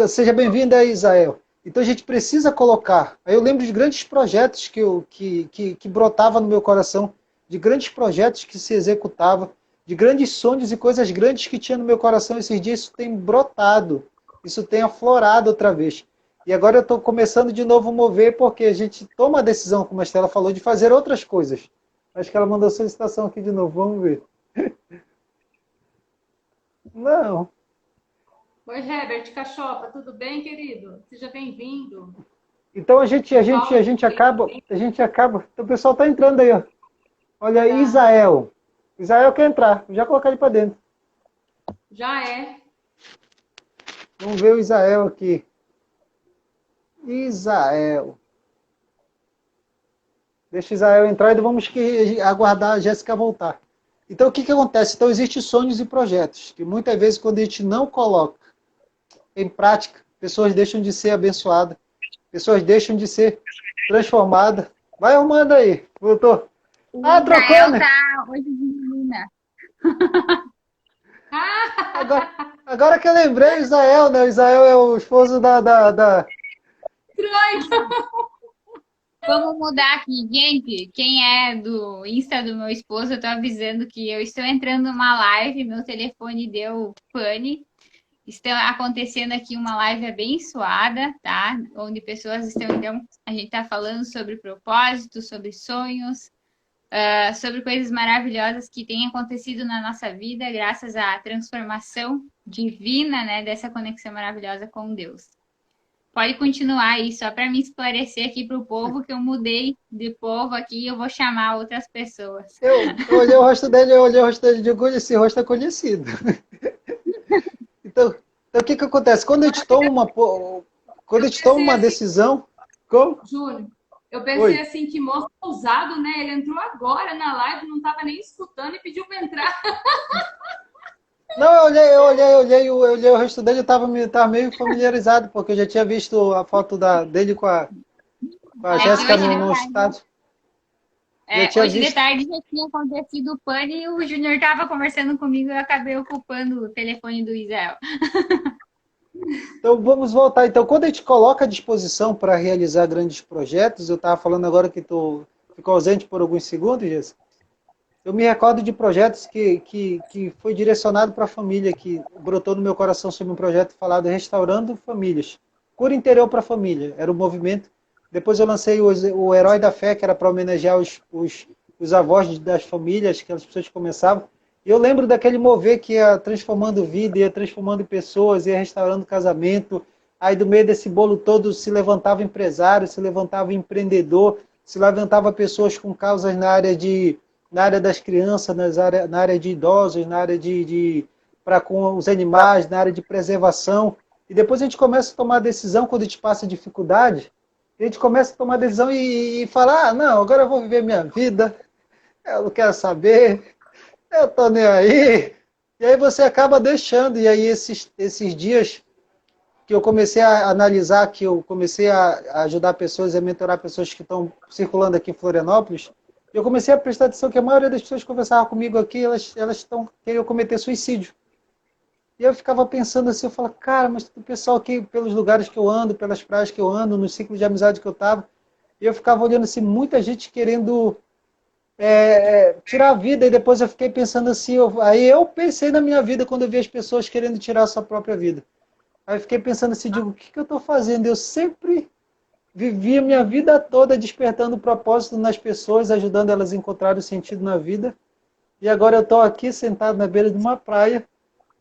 Speaker 1: Seja bem-vinda aí, Isael. Então, a gente precisa colocar. Aí eu lembro de grandes projetos que brotavam no meu coração, de grandes projetos que se executavam, de grandes sonhos e coisas grandes que tinha no meu coração esses dias. Isso tem brotado, isso tem aflorado outra vez. E agora eu estou começando de novo a mover, porque a gente toma a decisão, como a Estela falou, de fazer outras coisas. Acho que ela mandou solicitação aqui de novo, vamos ver. Não.
Speaker 3: Oi, Herbert Cachopa, tudo bem, querido? Seja bem-vindo.
Speaker 1: Então a gente acaba. O pessoal está entrando aí, ó. Olha aí, Isael. Isael quer entrar, vou já colocar ele para dentro.
Speaker 3: Já é.
Speaker 1: Vamos ver o Isael aqui. Isael. Deixa Isael entrar e vamos aguardar a Jéssica voltar. Então, o que acontece? Então, existem sonhos e projetos, que muitas vezes, quando a gente não coloca em prática, pessoas deixam de ser abençoadas, pessoas deixam de ser transformadas. Vai arrumando aí, voltou. Trocou, né?
Speaker 2: Tá hoje de menina.
Speaker 1: Agora que eu lembrei, Israel, né? O Israel é o esposo da...
Speaker 2: Vamos mudar aqui, gente. Quem é do Insta do meu esposo, eu tô avisando que eu estou entrando numa live, meu telefone deu pane. Está acontecendo aqui uma live abençoada, tá? Onde pessoas estão, então, a gente tá falando sobre propósito, sobre sonhos, sobre coisas maravilhosas que têm acontecido na nossa vida, graças à transformação divina, né, dessa conexão maravilhosa com Deus. Pode continuar aí, só para me esclarecer aqui para o povo que eu mudei de povo aqui e eu vou chamar outras pessoas.
Speaker 1: Eu olhei o rosto dele e digo, esse rosto é conhecido. Então, o que acontece? Quando a gente toma uma decisão... Como?
Speaker 3: Júnior, eu pensei assim, que moço ousado, né? Ele entrou agora na live, não estava nem escutando e pediu para entrar.
Speaker 1: Não, eu olhei o rosto dele, eu estava meio familiarizado, porque eu já tinha visto a foto dele com a Jéssica no estado. Eu tinha
Speaker 2: Hoje de
Speaker 1: visto.
Speaker 2: tarde já tinha acontecido o pane e o Júnior estava conversando comigo e eu acabei ocupando o telefone do Israel.
Speaker 1: Então vamos voltar. Então, quando a gente coloca à disposição para realizar grandes projetos, eu estava falando agora que tu ficou ausente por alguns segundos, Jéssica. Eu me recordo de projetos que foi direcionado para a família, que brotou no meu coração sobre um projeto falado Restaurando Famílias. Cura interior para a família, era o movimento. Depois eu lancei o Herói da Fé, que era para homenagear os avós das famílias, aquelas pessoas que começavam. E eu lembro daquele mover que ia transformando vida, ia transformando pessoas, ia restaurando casamento. Aí do meio desse bolo todo se levantava empresário, se levantava empreendedor, se levantava pessoas com causas na área das crianças, na área de idosos, na área para com os animais, na área de preservação. E depois a gente começa a tomar decisão quando a gente passa dificuldade. A gente começa a tomar decisão e falar, ah, não, agora eu vou viver minha vida, eu não quero saber, eu tô nem aí. E aí você acaba deixando, e aí esses dias que eu comecei a analisar, que eu comecei a ajudar pessoas, a mentorar pessoas que estão circulando aqui em Florianópolis, eu comecei a prestar atenção que a maioria das pessoas que conversavam comigo aqui, elas queriam cometer suicídio. E eu ficava pensando assim, eu falava, cara, mas o pessoal aqui, pelos lugares que eu ando, pelas praias que eu ando, no ciclo de amizade que eu estava, eu ficava olhando assim, muita gente querendo tirar a vida, e depois eu fiquei pensando assim, aí eu pensei na minha vida quando eu vi as pessoas querendo tirar a sua própria vida. Aí eu fiquei pensando assim, digo, o que eu estou fazendo? Eu sempre vivi a minha vida toda despertando o propósito nas pessoas, ajudando elas a encontrar o sentido na vida. E agora eu estou aqui sentado na beira de uma praia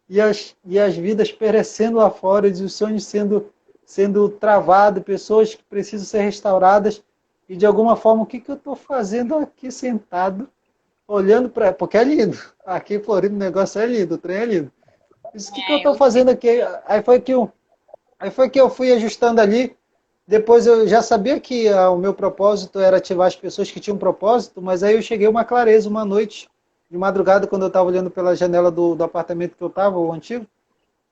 Speaker 1: e as vidas perecendo lá fora, e os sonhos sendo travados, pessoas que precisam ser restauradas. E de alguma forma, o que eu estou fazendo aqui sentado, olhando para... Porque é lindo. Aqui em Floripa o negócio é lindo, o trem é lindo. Isso, o que eu estou fazendo aqui? Aí foi que eu fui ajustando ali. Depois eu já sabia que o meu propósito era ativar as pessoas que tinham um propósito, mas aí eu cheguei a uma clareza uma noite, de madrugada, quando eu estava olhando pela janela do apartamento que eu estava, o antigo.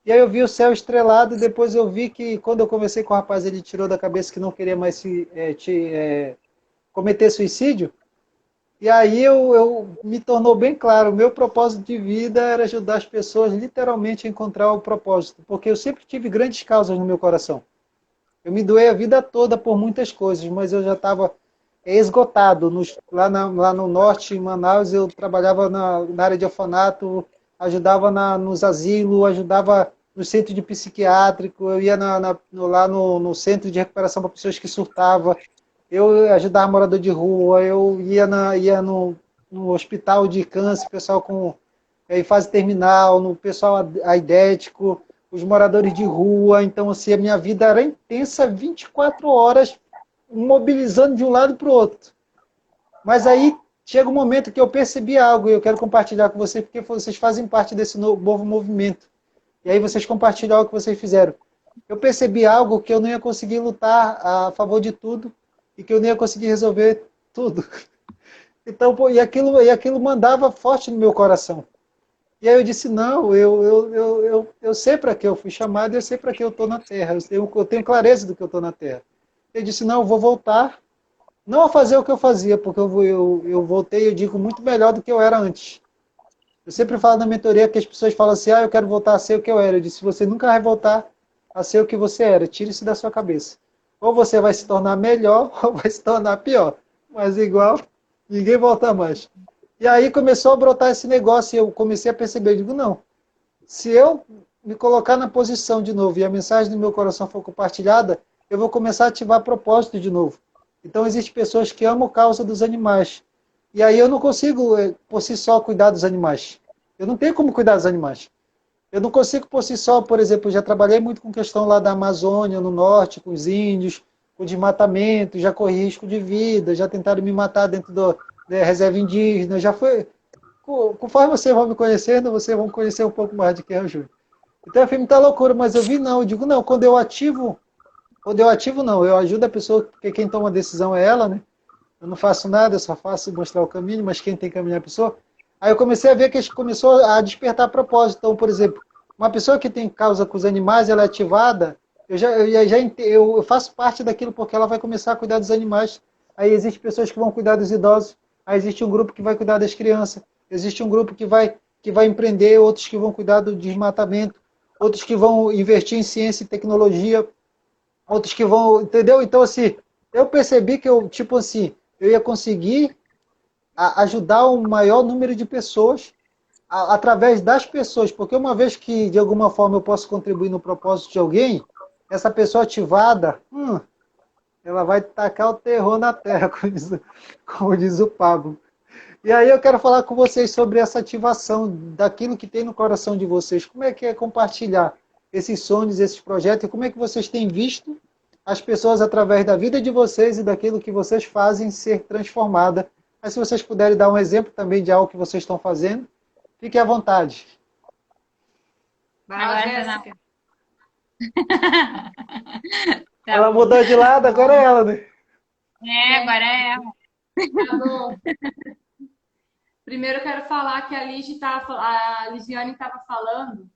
Speaker 1: E aí eu vi o céu estrelado, e depois eu vi que quando eu conversei com o rapaz, ele tirou da cabeça que não queria mais cometer suicídio. E aí eu me tornou bem claro, o meu propósito de vida era ajudar as pessoas literalmente a encontrar o propósito, porque eu sempre tive grandes causas no meu coração. Eu me doei a vida toda por muitas coisas, mas eu já estava esgotado. Lá no norte, em Manaus, eu trabalhava na área de orfanato, ajudava nos asilos, ajudava no centro de psiquiátrico, eu ia lá no centro de recuperação para pessoas que surtavam, eu ajudava morador de rua, eu ia no hospital de câncer, pessoal em fase terminal, no pessoal aidético, os moradores de rua. Então, assim, a minha vida era intensa, 24 horas, mobilizando de um lado para o outro. Mas aí chega um momento que eu percebi algo e eu quero compartilhar com vocês, porque vocês fazem parte desse novo movimento. E aí vocês compartilham algo que vocês fizeram. Eu percebi algo que eu não ia conseguir lutar a favor de tudo e que eu não ia conseguir resolver tudo. Então, pô, e aquilo mandava forte no meu coração. E aí eu disse, não, eu sei para que eu fui chamado, eu sei para que eu estou na Terra, eu tenho clareza do que eu estou na Terra. Eu disse, não, eu vou voltar, não a fazer o que eu fazia, porque eu voltei, eu digo, muito melhor do que eu era antes. Eu sempre falo na mentoria que as pessoas falam assim, eu quero voltar a ser o que eu era. Eu disse, você nunca vai voltar a ser o que você era, tire isso da sua cabeça. Ou você vai se tornar melhor, ou vai se tornar pior. Mas igual, ninguém volta mais. E aí começou a brotar esse negócio e eu comecei a perceber, eu digo, não, se eu me colocar na posição de novo e a mensagem do meu coração for compartilhada, eu vou começar a ativar propósito de novo. Então existem pessoas que amam a causa dos animais. E aí eu não consigo, por si só, cuidar dos animais. Eu não tenho como cuidar dos animais. Eu não consigo por si só, por exemplo, eu já trabalhei muito com questão lá da Amazônia, no norte, com os índios, com desmatamento, já corri risco de vida, já tentaram me matar dentro da reserva indígena, já foi... Conforme vocês vão me conhecendo, vocês vão conhecer um pouco mais de quem é o Júlio. Então eu fiz muita loucura, mas eu vi não, eu digo não, quando eu ativo não, eu ajudo a pessoa, porque quem toma a decisão é ela, né? Eu não faço nada, eu só faço mostrar o caminho, mas quem tem que caminhar é a pessoa. Aí eu comecei a ver que começou a despertar propósito. Então, por exemplo, uma pessoa que tem causa com os animais, ela é ativada, eu faço parte daquilo porque ela vai começar a cuidar dos animais. Aí existem pessoas que vão cuidar dos idosos, Aí existe um grupo que vai cuidar das crianças, existe um grupo que vai empreender, outros que vão cuidar do desmatamento, outros que vão investir em ciência e tecnologia, outros que vão, entendeu? Então, assim, eu percebi que eu, tipo assim, eu ia conseguir ajudar um maior número de pessoas através das pessoas, porque uma vez que, de alguma forma, eu posso contribuir no propósito de alguém, essa pessoa ativada, ela vai tacar o terror na terra, como diz o Pablo. E aí eu quero falar com vocês sobre essa ativação daquilo que tem no coração de vocês. Como é que é compartilhar esses sonhos, esses projetos, e como é que vocês têm visto as pessoas, através da vida de vocês e daquilo que vocês fazem, ser transformada. Mas se vocês puderem dar um exemplo também de algo que vocês estão fazendo, fiquem à vontade.
Speaker 3: Vai lá,
Speaker 2: Agora
Speaker 3: Jéssica.
Speaker 2: Tá
Speaker 1: Ela
Speaker 2: bom.
Speaker 1: mudou de lado, agora é ela, né?
Speaker 2: Agora é ela.
Speaker 3: Tá bom. Primeiro eu quero falar que a Ligiane estava falando.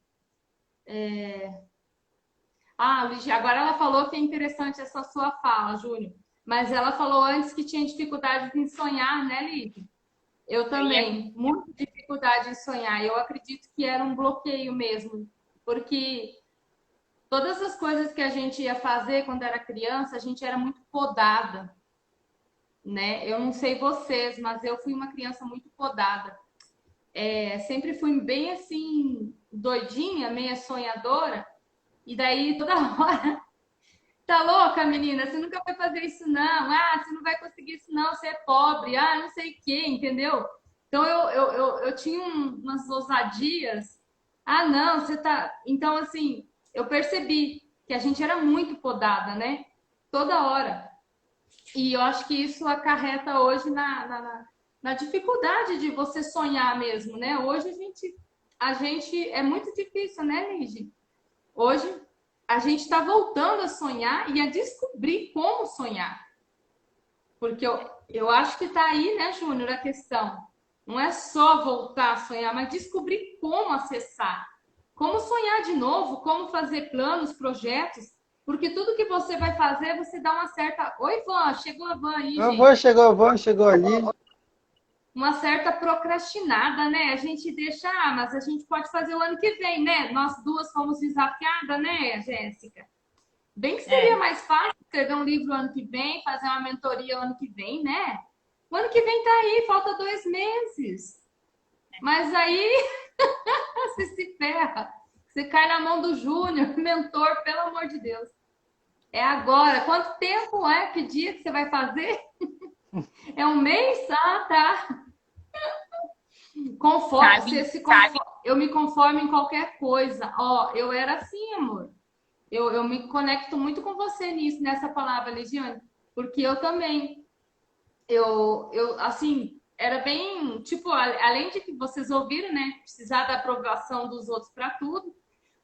Speaker 3: Agora ela falou que é interessante essa sua fala, Júnior. Mas ela falou antes que tinha dificuldades em sonhar, né, Ligia? Eu também, muita dificuldade em sonhar. Eu acredito que era um bloqueio mesmo, porque todas as coisas que a gente ia fazer quando era criança, a gente era muito podada, né? Eu não sei vocês, mas eu fui uma criança muito podada. Sempre fui bem assim, doidinha, meia sonhadora, e daí toda hora, tá louca, menina? Você nunca vai fazer isso, não. Ah, você não vai conseguir isso, não. Você é pobre. Ah, não sei o quê, entendeu? Então eu tinha umas ousadias. Ah, não, você tá. Então, assim, eu percebi que a gente era muito podada, né? Toda hora. E eu acho que isso acarreta hoje na dificuldade de você sonhar mesmo, né? Hoje a gente é muito difícil, né, Lígia? Hoje a gente está voltando a sonhar e a descobrir como sonhar. Porque eu acho que está aí, né, Júnior, a questão. Não é só voltar a sonhar, mas descobrir como acessar. Como sonhar de novo, como fazer planos, projetos. Porque tudo que você vai fazer, você dá uma certa... Oi, Van, chegou a Van aí, gente.
Speaker 1: A Van chegou ali.
Speaker 3: Uma certa procrastinada, né? A gente deixa, mas a gente pode fazer o ano que vem, né? Nós duas fomos desafiadas, né, Jéssica? Bem que seria mais fácil escrever um livro o ano que vem, fazer uma mentoria o ano que vem, né? O ano que vem tá aí, falta 2 meses. Mas aí você se ferra. Você cai na mão do Júnior, mentor, pelo amor de Deus. É agora. Quanto tempo é? Que dia que você vai fazer? É um mês? Ah, tá. Eu me conformo em qualquer coisa. Ó, eu era assim, amor. Eu me conecto muito com você nisso, nessa palavra, Ligiane, porque eu também. Assim, era bem, tipo, além de que vocês ouviram, né? Precisar da aprovação dos outros para tudo.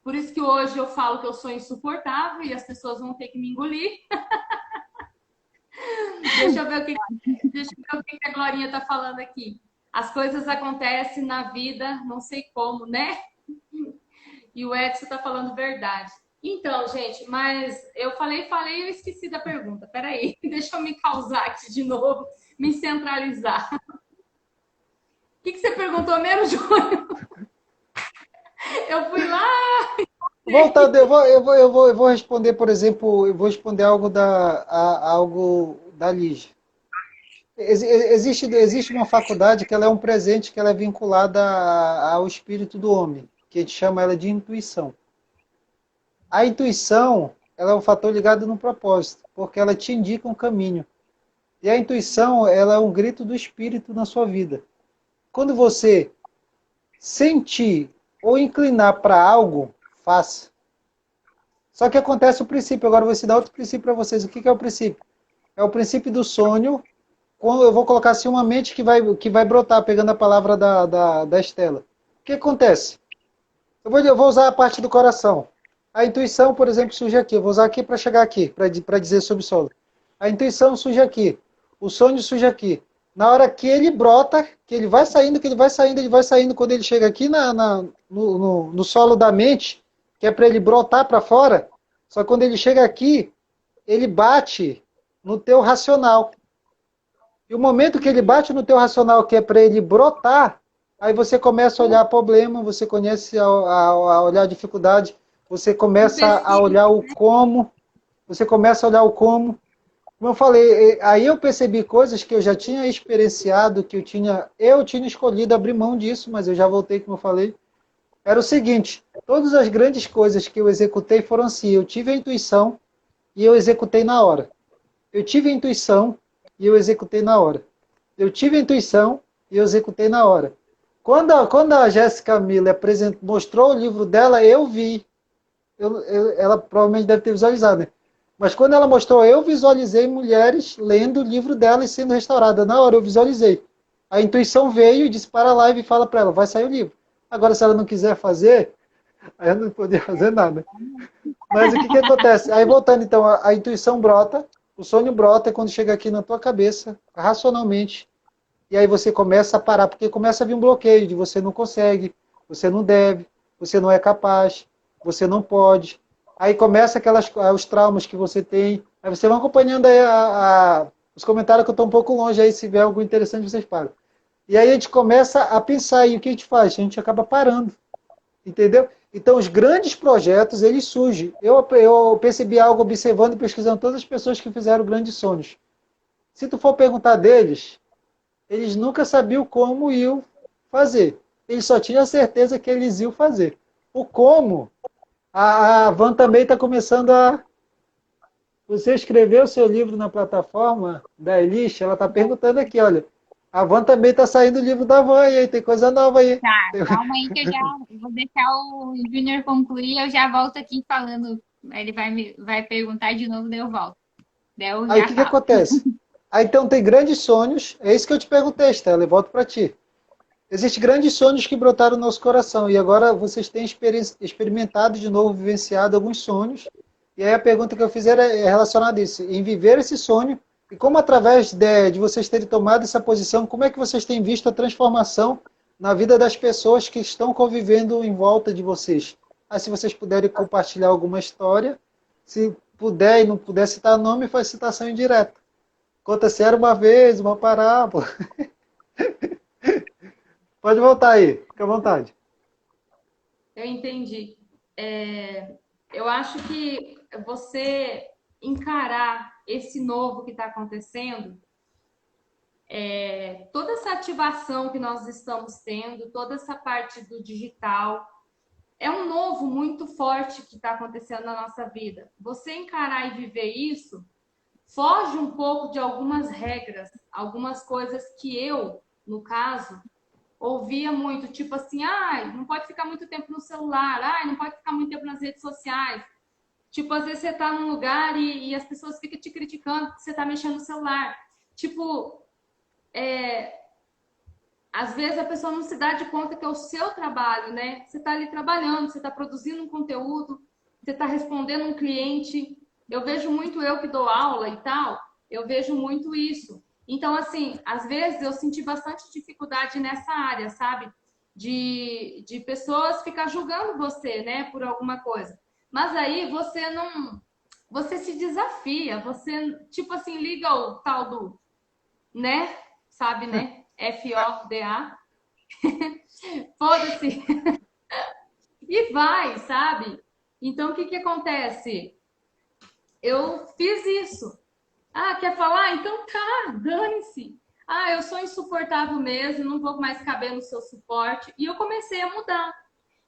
Speaker 3: Por isso que hoje eu falo que eu sou insuportável e as pessoas vão ter que me engolir. Deixa eu ver o que a Glorinha tá falando aqui. As coisas acontecem na vida, não sei como, né? E o Edson tá falando verdade. Então, gente, mas eu falei e eu esqueci da pergunta. Peraí, deixa eu me causar aqui de novo, me centralizar. O que você perguntou mesmo, Júnior? Eu fui lá...
Speaker 1: Voltando, eu vou responder, por exemplo, eu vou responder algo da Lígia. Existe uma faculdade que ela é um presente, que ela é vinculada ao espírito do homem, que a gente chama ela de intuição. A intuição, ela é um fator ligado no propósito, porque ela te indica um caminho. E a intuição, ela é um grito do espírito na sua vida. Quando você sentir ou inclinar para algo, faça. Só que acontece o princípio. Agora eu vou ensinar outro princípio para vocês. O que é o princípio? É o princípio do sonho. Eu vou colocar assim uma mente que vai brotar, pegando a palavra da Estela. O que acontece? Eu vou usar a parte do coração. A intuição, por exemplo, surge aqui. Eu vou usar aqui para chegar aqui, para dizer sobre o solo. A intuição surge aqui. O sonho surge aqui. Na hora que ele brota, que ele vai saindo, quando ele chega aqui no solo da mente, que é para ele brotar para fora, só que quando ele chega aqui, ele bate no teu racional. E o momento que ele bate no teu racional, que é para ele brotar, aí você começa a olhar problema, você conhece a olhar a dificuldade, você começa a olhar o como, você começa a olhar o como. Como eu falei, aí eu percebi coisas que eu já tinha experienciado, que eu tinha escolhido abrir mão disso, mas eu já voltei, como eu falei. Era o seguinte, todas as grandes coisas que eu executei foram assim, eu tive a intuição e eu executei na hora. Eu tive a intuição e eu executei na hora. Eu tive a intuição e eu executei na hora. Quando a Jéssica Miller mostrou o livro dela, eu vi. Ela provavelmente deve ter visualizado, né? Mas quando ela mostrou, eu visualizei mulheres lendo o livro dela e sendo restaurada. Na hora eu visualizei. A intuição veio e disse para a live e fala para ela, vai sair o livro. Agora, se ela não quiser fazer, aí eu não podia fazer nada. Mas o que acontece? Aí voltando então, a intuição brota, o sonho brota quando chega aqui na tua cabeça, racionalmente, e aí você começa a parar, porque começa a vir um bloqueio de você não consegue, você não deve, você não é capaz, você não pode. Aí começa os traumas que você tem. Aí você vai acompanhando aí os comentários que eu estou um pouco longe aí, se vier algo interessante vocês param. E aí a gente começa a pensar, e o que a gente faz? A gente acaba parando, entendeu? Então os grandes projetos, eles surgem. Eu percebi algo observando e pesquisando todas as pessoas que fizeram grandes sonhos. Se tu for perguntar deles, eles nunca sabiam como iam fazer. Eles só tinham certeza que eles iam fazer. O como, a Van também está começando a... Você escreveu o seu livro na plataforma da Elish, ela está perguntando aqui, olha, a Van também está saindo o livro da Van, e aí tem coisa nova aí.
Speaker 2: Tá, calma aí que eu já vou deixar o Júnior concluir, eu já volto aqui falando. Ele vai perguntar de novo, daí eu volto. Daí eu
Speaker 1: Aí o
Speaker 2: já
Speaker 1: que
Speaker 2: falo.
Speaker 1: acontece? Aí então tem grandes sonhos, é isso que eu te perguntei, Estela, e volto para ti. Existem grandes sonhos que brotaram no nosso coração, e agora vocês têm experimentado de novo, vivenciado alguns sonhos, e aí a pergunta que eu fiz é relacionada a isso, em viver esse sonho, e como através de vocês terem tomado essa posição, como é que vocês têm visto a transformação na vida das pessoas que estão convivendo em volta de vocês? Aí se vocês puderem compartilhar alguma história, se puder e não puder citar nome, faz citação indireta. Conta se era uma vez, uma parábola. Pode voltar aí, fica à vontade.
Speaker 3: Eu entendi. Eu acho que você encarar esse novo que está acontecendo, toda essa ativação que nós estamos tendo, toda essa parte do digital, é um novo muito forte que está acontecendo na nossa vida. Você encarar e viver isso, foge um pouco de algumas regras, algumas coisas que eu, no caso, ouvia muito, tipo assim, não pode ficar muito tempo no celular, não pode ficar muito tempo nas redes sociais. Tipo, às vezes você tá num lugar e as pessoas ficam te criticando porque você tá mexendo no celular. Tipo, às vezes a pessoa não se dá de conta que é o seu trabalho, né? Você tá ali trabalhando, você tá produzindo um conteúdo, você tá respondendo um cliente. Eu vejo muito, eu que dou aula e tal, eu vejo muito isso. Então, assim, às vezes eu senti bastante dificuldade nessa área, sabe? De pessoas ficar julgando você, né, por alguma coisa. Mas aí você não. Você se desafia, você, tipo assim, liga o tal do, né? Sabe, né? FODA. Foda-se. E vai, sabe? Então, o que que acontece? Eu fiz isso. Quer falar? Então tá, dane-se. Eu sou insuportável mesmo, não vou mais caber no seu suporte. E eu comecei a mudar.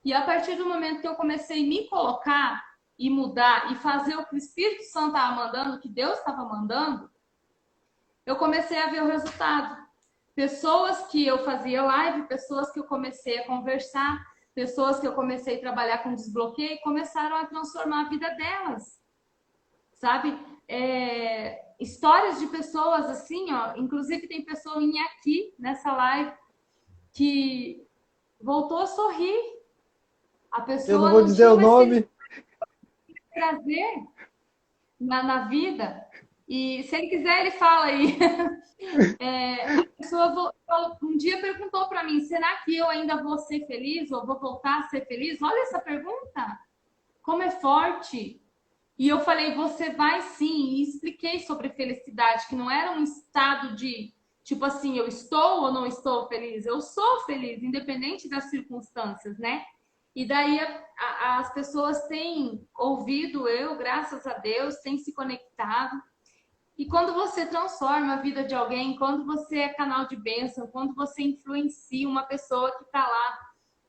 Speaker 3: E a partir do momento que eu comecei a me colocar e mudar e fazer o que o Espírito Santo estava mandando, o que Deus estava mandando, eu comecei a ver o resultado. Pessoas que eu fazia live, pessoas que eu comecei a conversar, pessoas que eu comecei a trabalhar com desbloqueio, começaram a transformar a vida delas. Sabe? Histórias de pessoas assim, ó. Inclusive tem pessoinha aqui nessa live que voltou a sorrir. A pessoa
Speaker 1: Eu não vou dizer o nome.
Speaker 3: Prazer na vida. E se ele quiser, ele fala aí. A pessoa um dia perguntou para mim: será que eu ainda vou ser feliz ou vou voltar a ser feliz? Olha essa pergunta, como é forte. E eu falei: você vai sim. E expliquei sobre felicidade, que não era um estado de Tipo assim, eu estou ou não estou feliz? Eu sou feliz, independente das circunstâncias, né? E daí as pessoas têm ouvido eu, graças a Deus, têm se conectado. E quando você transforma a vida de alguém, quando você é canal de bênção, quando você influencia uma pessoa que está lá,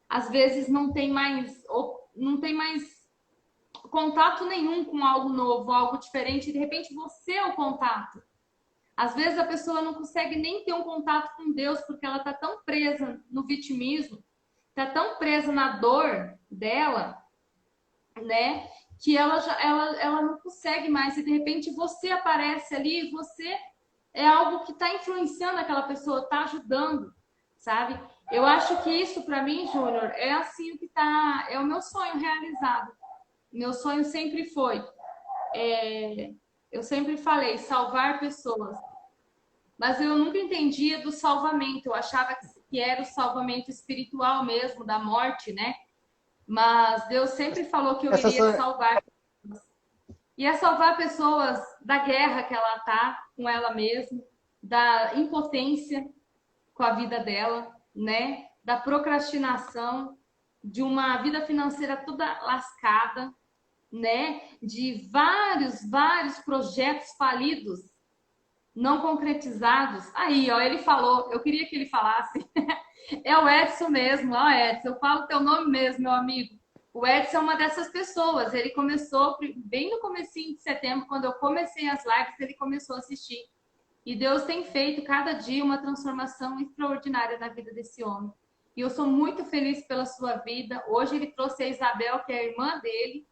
Speaker 3: às vezes não tem mais contato nenhum com algo novo, algo diferente, e de repente você é o contato. Às vezes a pessoa não consegue nem ter um contato com Deus porque ela está tão presa no vitimismo, está tão presa na dor dela, né? Que ela não consegue mais. E de repente você aparece ali, você é algo que está influenciando aquela pessoa, está ajudando, sabe? Eu acho que isso para mim, Júnior, é assim o que tá, é o meu sonho realizado. Meu sonho sempre foi, eu sempre falei, salvar pessoas. Mas eu nunca entendia do salvamento. Eu achava que era o salvamento espiritual mesmo, da morte, né? Mas Deus sempre falou que eu iria salvar. Ia salvar pessoas da guerra que ela tá com ela mesma, da impotência com a vida dela, né? Da procrastinação, de uma vida financeira toda lascada, né? De vários projetos falidos, não concretizados. Aí, ó, ele falou, eu queria que ele falasse. É o Edson mesmo, ó, Edson, eu falo teu nome mesmo, meu amigo. O Edson é uma dessas pessoas. Ele começou bem no comecinho de setembro, quando eu comecei as lives, ele começou a assistir. E Deus tem feito cada dia uma transformação extraordinária na vida desse homem. E eu sou muito feliz pela sua vida. Hoje ele trouxe a Isabel, que é a irmã dele,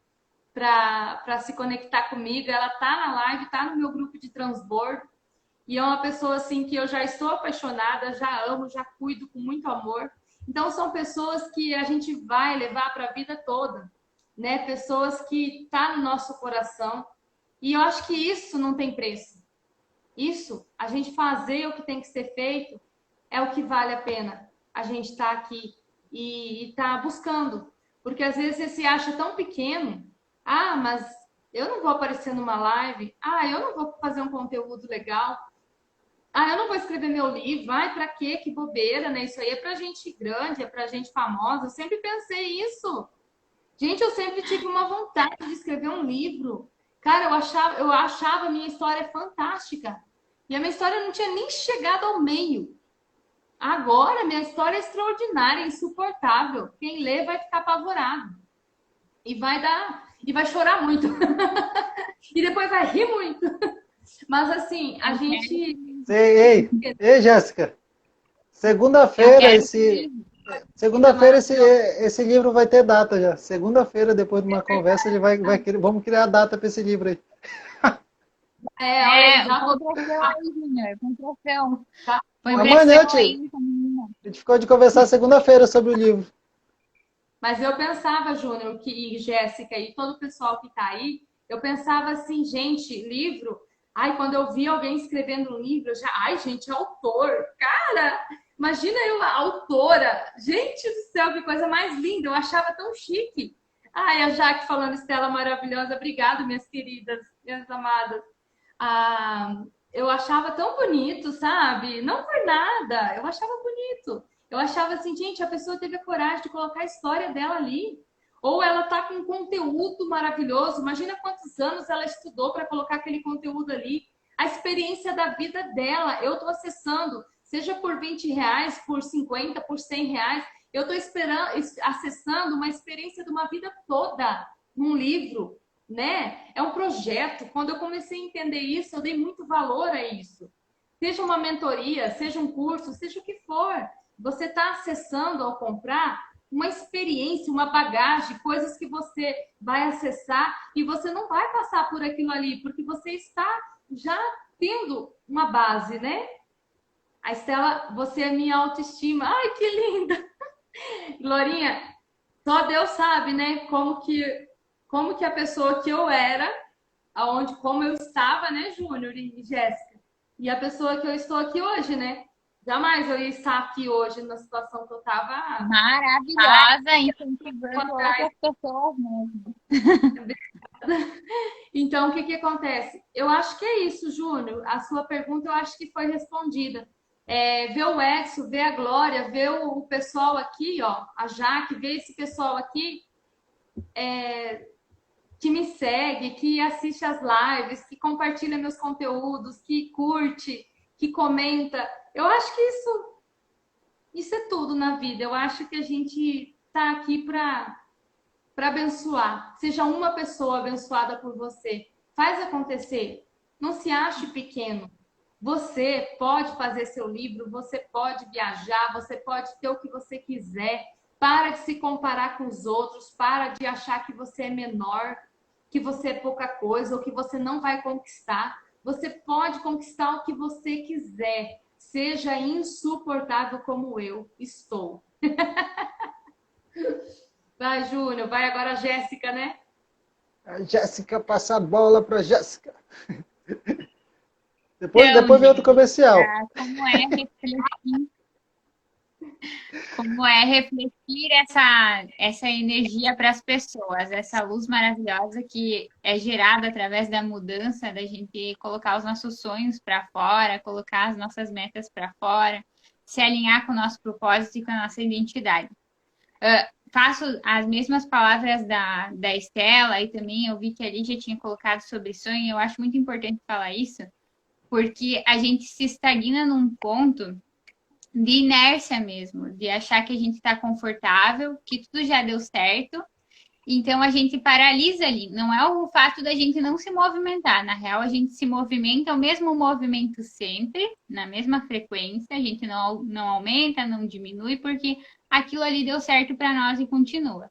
Speaker 3: para se conectar comigo. Ela tá na live, tá no meu grupo de transbordo. E é uma pessoa assim que eu já estou apaixonada, já amo, já cuido com muito amor. Então são pessoas que a gente vai levar para a vida toda, né? Pessoas que tá no nosso coração. E eu acho que isso não tem preço. Isso, a gente fazer o que tem que ser feito, é o que vale a pena. A gente está aqui e tá buscando. Porque às vezes você se acha tão pequeno. Ah, mas eu não vou aparecer numa live. Ah, eu não vou fazer um conteúdo legal. Ah, eu não vou escrever meu livro. Ai, pra quê? Que bobeira, né? Isso aí é pra gente grande, é pra gente famosa. Eu sempre pensei isso. Gente, eu sempre tive uma vontade de escrever um livro. Cara, eu achava a minha história fantástica. E a minha história não tinha nem chegado ao meio. Agora, minha história é extraordinária, insuportável. Quem lê vai ficar apavorado. E vai chorar muito. E depois vai rir muito. Mas assim, a gente...
Speaker 1: Ei, Jéssica. Segunda-feira esse livro vai ter data já. Segunda-feira, depois de uma conversa, ele vai querer, vamos criar a data para esse livro aí.
Speaker 2: Com troféu aí, Júnior, com troféu.
Speaker 1: Amanhã, a gente ficou de conversar segunda-feira sobre o livro.
Speaker 3: Mas eu pensava, Júnior, e Jéssica e todo o pessoal que está aí, eu pensava assim, gente, livro... Ai, quando eu vi alguém escrevendo um livro, eu já... Ai, gente, autor. Cara, imagina eu, a autora. Gente do céu, que coisa mais linda. Eu achava tão chique. Ai, a Jaque falando, Estela maravilhosa. Obrigada, minhas queridas, minhas amadas. Eu achava tão bonito, sabe? Não por nada. Eu achava bonito. Eu achava assim, gente, a pessoa teve a coragem de colocar a história dela ali. Ou ela tá com um conteúdo maravilhoso. Imagina quantos anos ela estudou para colocar aquele conteúdo ali. A experiência da vida dela. Eu estou acessando, seja por R$20, por 50, por R$100. Eu estou acessando uma experiência de uma vida toda num livro, né? É um projeto. Quando eu comecei a entender isso, eu dei muito valor a isso. Seja uma mentoria, seja um curso, seja o que for. Você está acessando ao comprar uma experiência, uma bagagem, coisas que você vai acessar e você não vai passar por aquilo ali, porque você está já tendo uma base, né? A Estela, você é minha autoestima. Ai, que linda! Glorinha, só Deus sabe, né? Como que a pessoa que eu era, como eu estava, né, Júnior e Jéssica? E a pessoa que eu estou aqui hoje, né? Jamais eu ia estar aqui hoje na situação que eu estava.
Speaker 2: Maravilhosa, incentivando outras pessoas mesmo.
Speaker 3: Então, o que acontece? Eu acho que é isso, Júnior. A sua pergunta eu acho que foi respondida. ver o Edson, ver a Glória, ver o pessoal aqui, ó, a Jaque, ver esse pessoal aqui que me segue, que assiste as lives, que compartilha meus conteúdos, que curte, que comenta. Eu acho que isso é tudo na vida. Eu acho que a gente tá aqui para abençoar. Seja uma pessoa abençoada por você. Faz acontecer. Não se ache pequeno. Você pode fazer seu livro, você pode viajar, você pode ter o que você quiser. Para de se comparar com os outros, para de achar que você é menor, que você é pouca coisa ou que você não vai conquistar. Você pode conquistar o que você quiser. Seja insuportável como eu estou. Vai, Júnior, vai agora a Jéssica, né?
Speaker 1: A Jéssica, passa a bola para Jéssica. Depois
Speaker 2: Então,
Speaker 1: vem outro
Speaker 2: gente,
Speaker 1: comercial.
Speaker 2: como é refletir essa energia para as pessoas, essa luz maravilhosa que é gerada através da mudança, da gente colocar os nossos sonhos para fora, colocar as nossas metas para fora, se alinhar com o nosso propósito e com a nossa identidade. Faço as mesmas palavras da Estela e também eu vi que a Lígia tinha colocado sobre sonho, eu acho muito importante falar isso, porque a gente se estagna num ponto de inércia mesmo, de achar que a gente está confortável, que tudo já deu certo, então a gente paralisa ali. Não é o fato da gente não se movimentar, na real a gente se movimenta o mesmo movimento sempre, na mesma frequência, a gente não aumenta, não diminui, porque aquilo ali deu certo para nós e continua.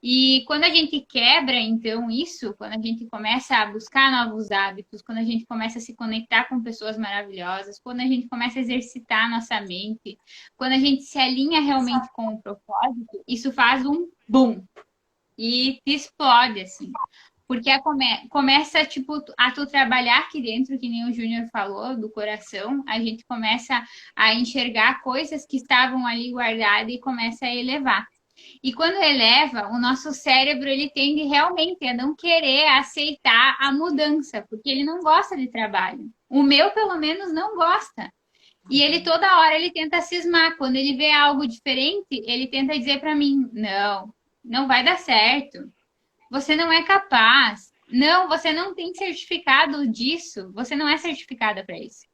Speaker 2: E quando a gente quebra, então, isso, quando a gente começa a buscar novos hábitos, quando a gente começa a se conectar com pessoas maravilhosas, quando a gente começa a exercitar a nossa mente, quando a gente se alinha realmente com o propósito, isso faz um boom e te explode, assim. Porque começa, tipo, a tu trabalhar aqui dentro, que nem o Júnior falou, do coração, a gente começa a enxergar coisas que estavam ali guardadas e começa a elevar. E quando eleva, o nosso cérebro ele tende realmente a não querer aceitar a mudança, porque ele não gosta de trabalho. O meu, pelo menos, não gosta. E ele toda hora ele tenta cismar. Quando ele vê algo diferente, ele tenta dizer para mim: não, não vai dar certo. Você não é capaz. Não, você não tem certificado disso. Você não é certificada para isso.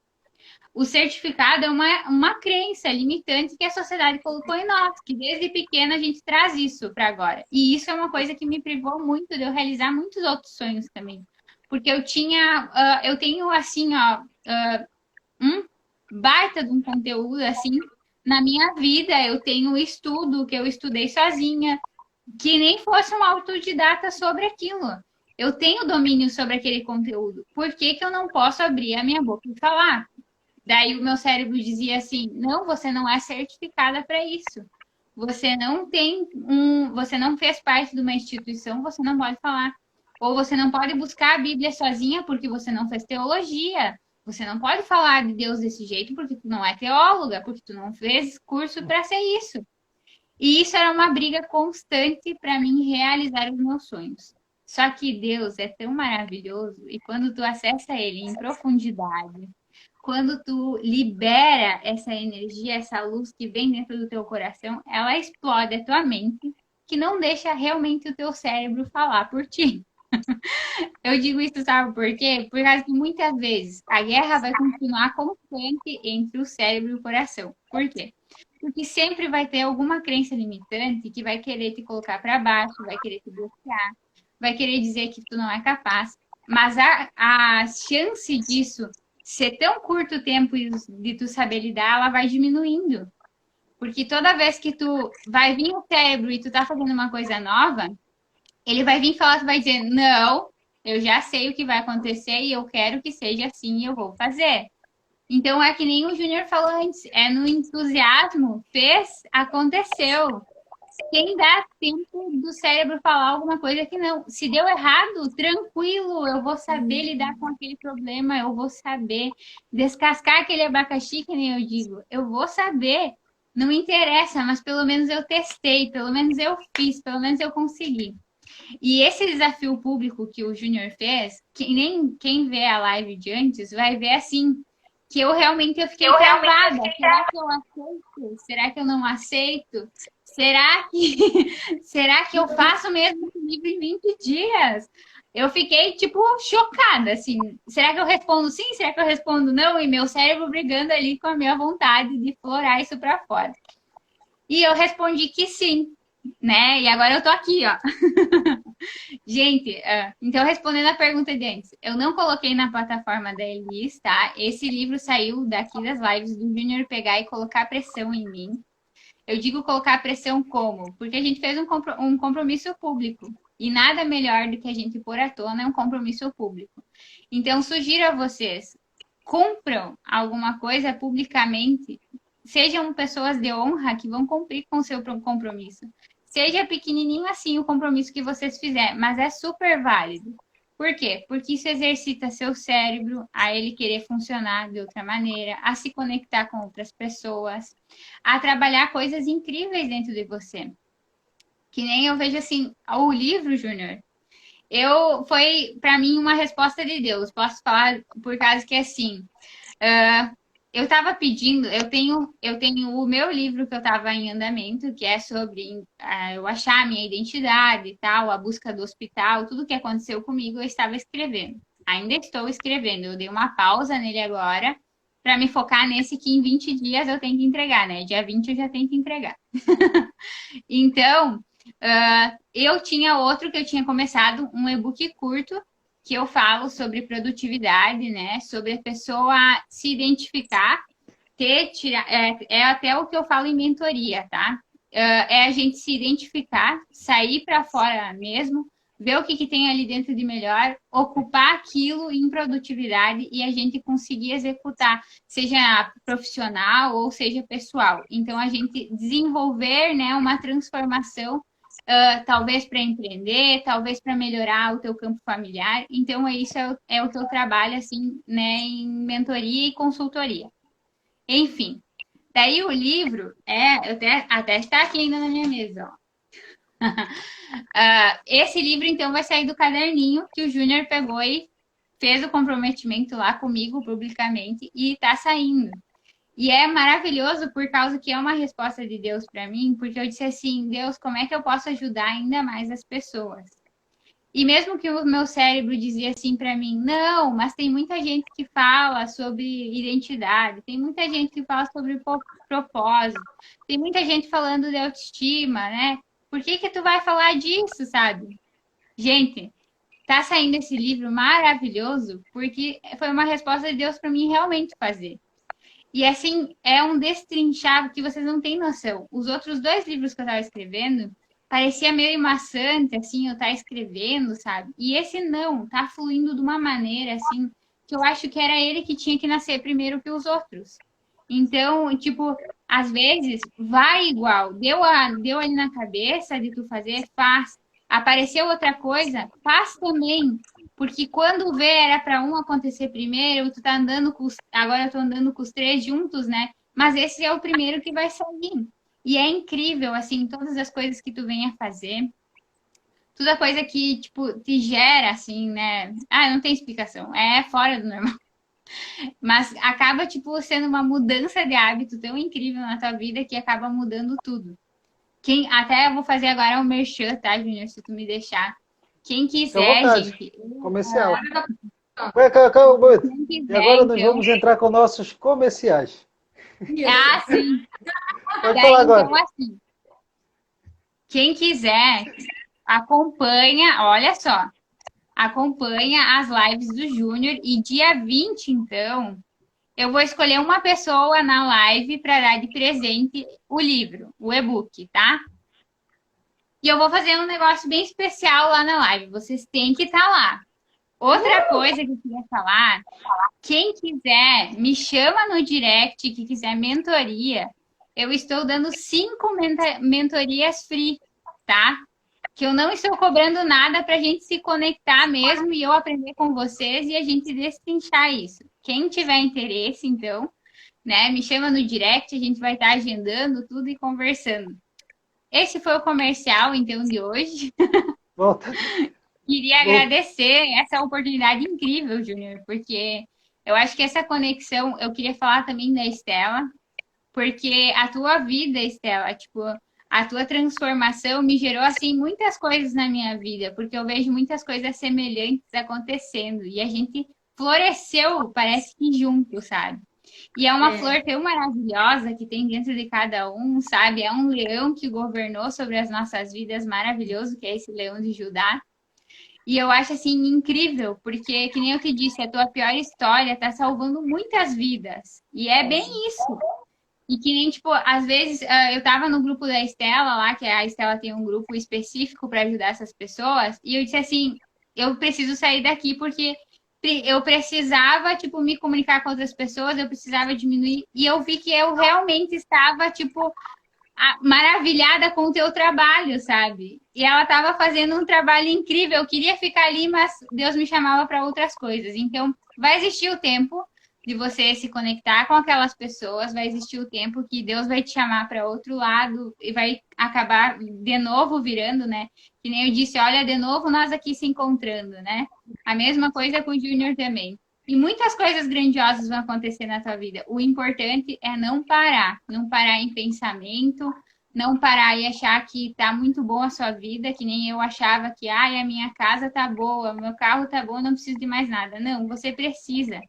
Speaker 2: O certificado é uma crença limitante que a sociedade colocou em nós, que desde pequena a gente traz isso para agora. E isso é uma coisa que me privou muito de eu realizar muitos outros sonhos também. Porque eu tenho assim, ó, um baita de um conteúdo assim na minha vida. Eu tenho estudo que eu estudei sozinha, que nem fosse uma autodidata sobre aquilo. Eu tenho domínio sobre aquele conteúdo. Por que que eu não posso abrir a minha boca e falar? Daí o meu cérebro dizia assim: não, você não é certificada para isso. Você não fez parte de uma instituição, você não pode falar. Ou você não pode buscar a Bíblia sozinha porque você não fez teologia. Você não pode falar de Deus desse jeito porque tu não é teóloga, porque tu não fez curso para ser isso. E isso era uma briga constante para mim realizar os meus sonhos. Só que Deus é tão maravilhoso e quando tu acessa ele em profundidade, quando tu libera essa energia, essa luz que vem dentro do teu coração, ela explode a tua mente, que não deixa realmente o teu cérebro falar por ti. Eu digo isso, sabe por quê? Por causa que muitas vezes a guerra vai continuar constante entre o cérebro e o coração. Por quê? Porque sempre vai ter alguma crença limitante que vai querer te colocar para baixo, vai querer te bloquear, vai querer dizer que tu não é capaz. Mas a chance disso ser tão curto tempo de tu saber lidar, ela vai diminuindo. Porque toda vez que tu vai vir o cérebro e tu tá fazendo uma coisa nova, ele vai vir falar, tu vai dizer, não, eu já sei o que vai acontecer e eu quero que seja assim e eu vou fazer. Então é que nem o Júnior falou antes, é no entusiasmo, fez, aconteceu. Quem dá tempo do cérebro falar alguma coisa que não. Se deu errado, tranquilo, eu vou saber lidar com aquele problema, eu vou saber descascar aquele abacaxi, que nem eu digo. Eu vou saber, não interessa, mas pelo menos eu testei, pelo menos eu fiz, pelo menos eu consegui. E esse desafio público que o Júnior fez, que nem quem vê a live de antes vai ver assim, que eu realmente fiquei travada. Será que eu aceito? Será que eu não aceito? Será que eu faço mesmo esse livro em 20 dias? Eu fiquei, tipo, chocada, assim. Será que eu respondo sim? Será que eu respondo não? E meu cérebro brigando ali com a minha vontade de florar isso pra fora. E eu respondi que sim, né? E agora eu tô aqui, ó. Gente, então respondendo a pergunta de antes, eu não coloquei na plataforma da Elis, tá? Esse livro saiu daqui das lives do Júnior pegar e colocar pressão em mim. Eu digo colocar pressão como? Porque a gente fez um compromisso público. E nada melhor do que a gente pôr à tona um compromisso público. Então, sugiro a vocês, cumpram alguma coisa publicamente. Sejam pessoas de honra que vão cumprir com o seu compromisso. Seja pequenininho assim o compromisso que vocês fizerem, mas é super válido. Por quê? Porque isso exercita seu cérebro a ele querer funcionar de outra maneira, a se conectar com outras pessoas, a trabalhar coisas incríveis dentro de você. Que nem eu vejo assim, o livro, Júnior, foi para mim uma resposta de Deus. Posso falar por causa que assim, eu estava pedindo, eu tenho o meu livro que eu estava em andamento, que é sobre eu achar a minha identidade e tal, a busca do hospital, tudo que aconteceu comigo, eu estava escrevendo. Ainda estou escrevendo, eu dei uma pausa nele agora para me focar nesse que em 20 dias eu tenho que entregar, né? Dia 20 eu já tenho que entregar. Então, eu tinha outro que eu tinha começado, um e-book curto, que eu falo sobre produtividade, né? Sobre a pessoa se identificar, é até o que eu falo em mentoria, tá? É a gente se identificar, sair para fora mesmo, ver o que tem ali dentro de melhor, ocupar aquilo em produtividade e a gente conseguir executar, seja profissional ou seja pessoal. Então, a gente desenvolver, né, uma transformação talvez para empreender, talvez para melhorar o teu campo familiar. Então, isso é o que eu trabalho, assim, né, em mentoria e consultoria. Enfim, daí o livro até está aqui ainda na minha mesa, ó. Esse livro, então, vai sair do caderninho que o Júnior pegou e fez o comprometimento lá comigo publicamente e está saindo. E é maravilhoso por causa que é uma resposta de Deus para mim, porque eu disse assim, Deus, como é que eu posso ajudar ainda mais as pessoas? E mesmo que o meu cérebro dizia assim para mim, não, mas tem muita gente que fala sobre identidade, tem muita gente que fala sobre propósito, tem muita gente falando de autoestima, né? Por que que tu vai falar disso, sabe? Gente, tá saindo esse livro maravilhoso porque foi uma resposta de Deus para mim realmente fazer. E assim, é um destrinchar que vocês não têm noção. Os outros 2 livros que eu estava escrevendo, parecia meio maçante, assim, eu estar escrevendo, sabe? E esse não, tá fluindo de uma maneira, assim, que eu acho que era ele que tinha que nascer primeiro que os outros. Então, tipo, às vezes, vai igual. Deu ali na cabeça de tu fazer, faz. Apareceu outra coisa, faz também. Porque quando vê, era para um acontecer primeiro, tu tá andando agora eu tô andando com os 3 juntos, né? Mas esse é o primeiro que vai sair. E é incrível, assim, todas as coisas que tu vem a fazer, toda coisa que, tipo, te gera, assim, né? Não tem explicação, é fora do normal. Mas acaba, tipo, sendo uma mudança de hábito tão incrível na tua vida que acaba mudando tudo. Até eu vou fazer agora um merchan, tá, Júnior, se tu me deixar. Quem quiser, gente.
Speaker 1: Comercial. Calma, um momento. E agora nós
Speaker 2: então...
Speaker 1: vamos entrar com nossos comerciais.
Speaker 2: Sim.
Speaker 1: Pode falar agora.
Speaker 2: Então, assim, quem quiser, acompanha, olha só, acompanha as lives do Júnior e dia 20, então, eu vou escolher uma pessoa na live para dar de presente o livro, o e-book, tá? E eu vou fazer um negócio bem especial lá na live. Vocês têm que estar lá. Outra coisa que eu queria falar, quem quiser, me chama no direct, que quiser mentoria. Eu estou dando 5 mentorias free, tá? Que eu não estou cobrando nada para a gente se conectar mesmo e eu aprender com vocês e a gente destrinchar isso. Quem tiver interesse, então, né, me chama no direct, a gente vai estar agendando tudo e conversando. Esse foi o comercial, então, de hoje.
Speaker 1: Volta.
Speaker 2: Queria agradecer essa oportunidade incrível, Júnior, porque Eu acho que essa conexão, eu queria falar também da Estela, porque a tua vida, Estela, tipo, a tua transformação me gerou, assim, muitas coisas na minha vida, porque eu vejo muitas coisas semelhantes acontecendo, e a gente floresceu, parece que junto, sabe? E é uma
Speaker 3: É,
Speaker 2: flor tão maravilhosa que tem dentro de cada um, sabe? É um leão que governou sobre as nossas vidas, maravilhoso, que é esse leão de Judá. E eu acho assim incrível, porque, que nem eu te disse, a tua pior história tá salvando muitas vidas. E é bem isso. E que nem, tipo, às vezes eu tava no grupo da Estela lá, que a Estela tem um grupo específico para ajudar essas pessoas, e eu disse assim, eu preciso sair daqui porque eu precisava, tipo, me comunicar com outras pessoas, eu precisava diminuir, e eu vi que eu realmente estava, tipo, maravilhada com o teu trabalho, sabe? E ela estava fazendo um trabalho incrível. Eu queria ficar ali, mas Deus me chamava para outras coisas. Então, vai existir o tempo de você se conectar com aquelas pessoas, vai existir o tempo que Deus vai te chamar para outro lado e vai acabar de novo virando, né? Que nem eu disse, olha, de novo nós aqui se encontrando, né? A mesma coisa com o Júnior também. E muitas coisas grandiosas vão acontecer na tua vida. O importante é não parar, não parar em pensamento, não parar e achar que tá muito bom a sua vida, que nem eu achava que, ai, a minha casa tá boa, meu carro tá bom, não preciso de mais nada. Não, você precisa.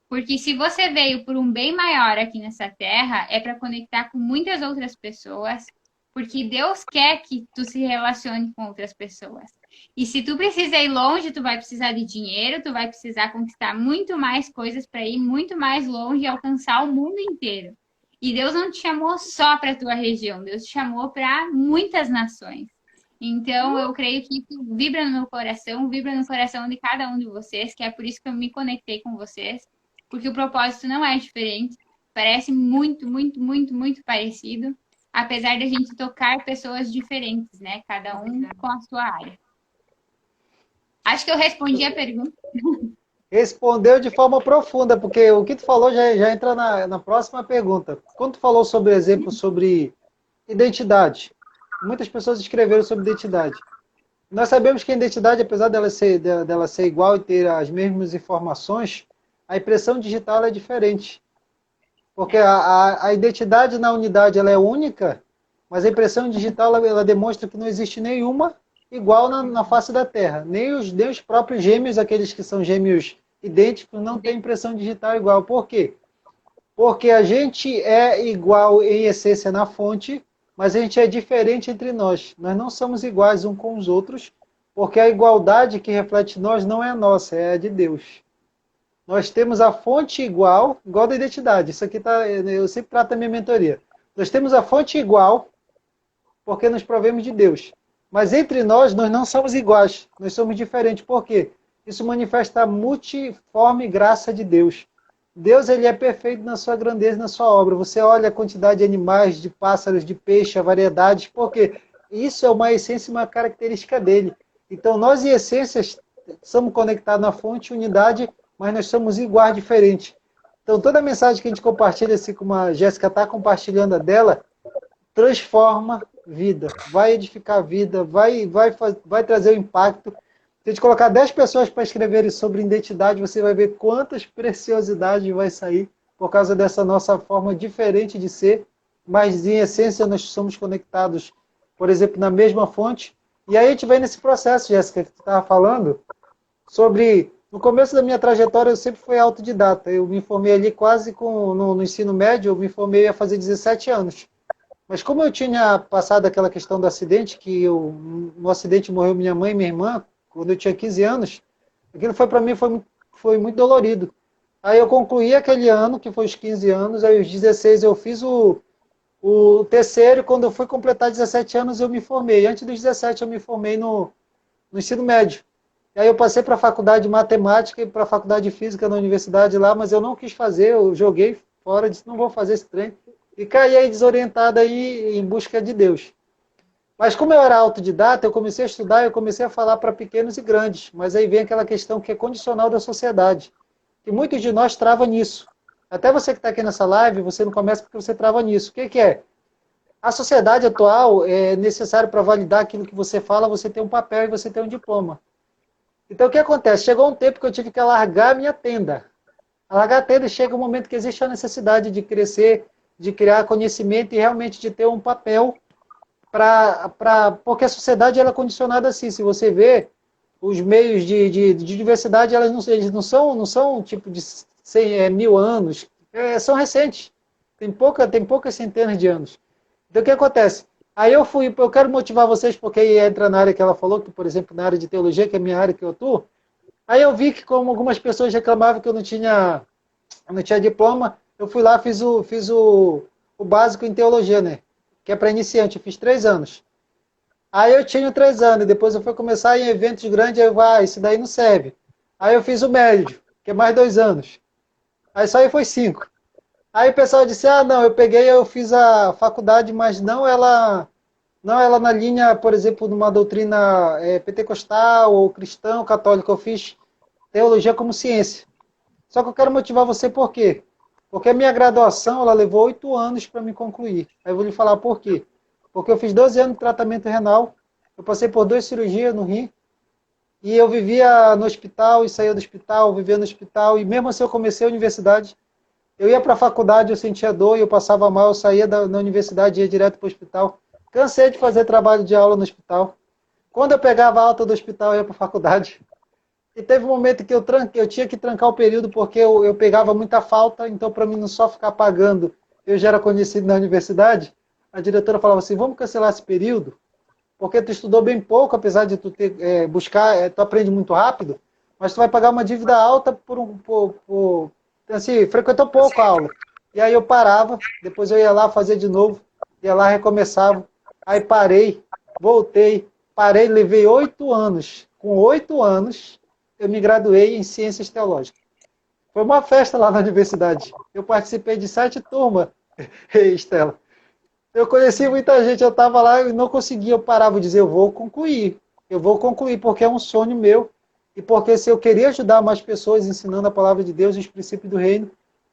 Speaker 2: Porque se você veio por um bem maior aqui nessa terra, é para conectar com muitas outras pessoas, porque Deus quer que tu se relacione com outras pessoas. E se tu precisa ir longe, tu vai precisar de dinheiro, tu vai precisar conquistar muito mais coisas para ir muito mais longe e alcançar o mundo inteiro. E Deus não te chamou só para a tua região, Deus te chamou para muitas nações. Então, eu creio que isso vibra no meu coração, vibra no coração de cada um de vocês, que é por isso que eu me conectei com vocês, porque o propósito não é diferente, parece muito, muito, muito, muito parecido, apesar de a gente tocar pessoas diferentes, né? Cada um com a sua área. Acho que eu respondi a pergunta.
Speaker 1: Respondeu de forma profunda, porque o que tu falou já entra na próxima pergunta. Quando tu falou sobre exemplo sobre identidade, muitas pessoas escreveram sobre identidade. Nós sabemos que a identidade, apesar dela ser igual e ter as mesmas informações, a impressão digital é diferente. Porque a identidade na unidade ela é única, mas a impressão digital ela demonstra que não existe nenhuma igual na face da Terra. Nem os próprios gêmeos, aqueles que são gêmeos idênticos, não têm impressão digital igual. Por quê? Porque a gente é igual em essência na fonte, mas a gente é diferente entre nós. Nós não somos iguais uns com os outros, porque a igualdade que reflete nós não é nossa, é a de Deus. Nós temos a fonte igual da identidade. Isso aqui eu sempre trato a minha mentoria. Nós temos a fonte igual, porque nos provemos de Deus. Mas entre nós não somos iguais, nós somos diferentes. Por quê? Isso manifesta a multiforme graça de Deus. Deus ele é perfeito na sua grandeza, na sua obra. Você olha a quantidade de animais, de pássaros, de peixe, a variedade, porque isso é uma essência, uma característica dele. Então nós em essências somos conectados na fonte, unidade, mas nós somos iguais, diferentes. Então toda a mensagem que a gente compartilha, assim como a Jéssica está compartilhando a dela, transforma vida, vai edificar a vida, vai trazer o impacto. Se a gente colocar 10 pessoas para escreverem sobre identidade, você vai ver quantas preciosidades vai sair por causa dessa nossa forma diferente de ser, mas em essência nós somos conectados, por exemplo, na mesma fonte. E aí a gente vem nesse processo, Jéssica, que tu estava falando, sobre... No começo da minha trajetória eu sempre fui autodidata. Eu me formei ali quase no ensino médio, eu me formei a fazer 17 anos. Mas como eu tinha passado aquela questão do acidente, no acidente morreu minha mãe e minha irmã, quando eu tinha 15 anos, aquilo para mim foi muito dolorido. Aí eu concluí aquele ano, que foi os 15 anos, aí os 16 eu fiz o terceiro, e quando eu fui completar 17 anos eu me formei. Antes dos 17 eu me formei no ensino médio. E aí eu passei para a faculdade de matemática e para a faculdade de física na universidade lá, mas eu não quis fazer, eu joguei fora, disse, não vou fazer esse trem. E caí aí desorientado aí em busca de Deus. Mas como eu era autodidata, eu comecei a estudar, eu comecei a falar para pequenos e grandes. Mas aí vem aquela questão que é condicional da sociedade. E muitos de nós travam nisso. Até você que está aqui nessa live, você não começa porque você trava nisso. O que é? A sociedade atual é necessário para validar aquilo que você fala, você tem um papel e você tem um diploma. Então o que acontece? Chegou um tempo que eu tive que largar a minha tenda. Alargar a tenda, chega um momento que existe a necessidade de crescer, de criar conhecimento e realmente de ter um papel porque a sociedade ela é condicionada assim. Se você vê, os meios de diversidade, eles não são tipo de 1000 anos, são recentes, tem poucas centenas de anos. Então o que acontece? Aí eu quero motivar vocês, porque aí entra na área que ela falou, que por exemplo na área de teologia, que é a minha área que eu atuo, aí eu vi que como algumas pessoas reclamavam que eu não tinha diploma, eu fui lá, fiz o básico em teologia, né? Que é para iniciante, eu fiz 3 anos. Aí eu tinha 3 anos, e depois eu fui começar em eventos grandes, aí isso daí não serve. Aí eu fiz o médio, que é mais 2 anos. Aí só aí foi 5. Aí o pessoal disse, não, eu fiz a faculdade, mas não ela na linha, por exemplo, numa doutrina pentecostal ou cristão, católico, eu fiz teologia como ciência. Só que eu quero motivar você por quê? Porque a minha graduação, ela levou 8 anos para me concluir. Aí eu vou lhe falar por quê. Porque eu fiz 12 anos de tratamento renal, eu passei por 2 cirurgias no rim, e eu vivia no hospital e saía do hospital, vivia no hospital, e mesmo assim eu comecei a universidade. Eu ia para a faculdade, eu sentia dor, e eu passava mal, eu saía da universidade e ia direto para o hospital. Cansei de fazer trabalho de aula no hospital. Quando eu pegava a alta do hospital, eu ia para a faculdade. E teve um momento que eu tinha que trancar o período porque eu pegava muita falta, então para mim não só ficar pagando, eu já era conhecido na universidade, a diretora falava assim, vamos cancelar esse período, porque tu estudou bem pouco, apesar de tu tu aprende muito rápido, mas tu vai pagar uma dívida alta assim, frequentou pouco a aula. E aí eu parava, depois eu ia lá fazer de novo, ia lá, recomeçava, aí parei, voltei, parei, levei 8 anos. Com 8 anos, eu me graduei em Ciências Teológicas. Foi uma festa lá na universidade. Eu participei de 7 turmas, Estela. Eu conheci muita gente, eu estava lá e não conseguia, eu parava e dizia, eu vou concluir, porque é um sonho meu, e porque se eu queria ajudar mais pessoas ensinando a palavra de Deus e os princípios do reino.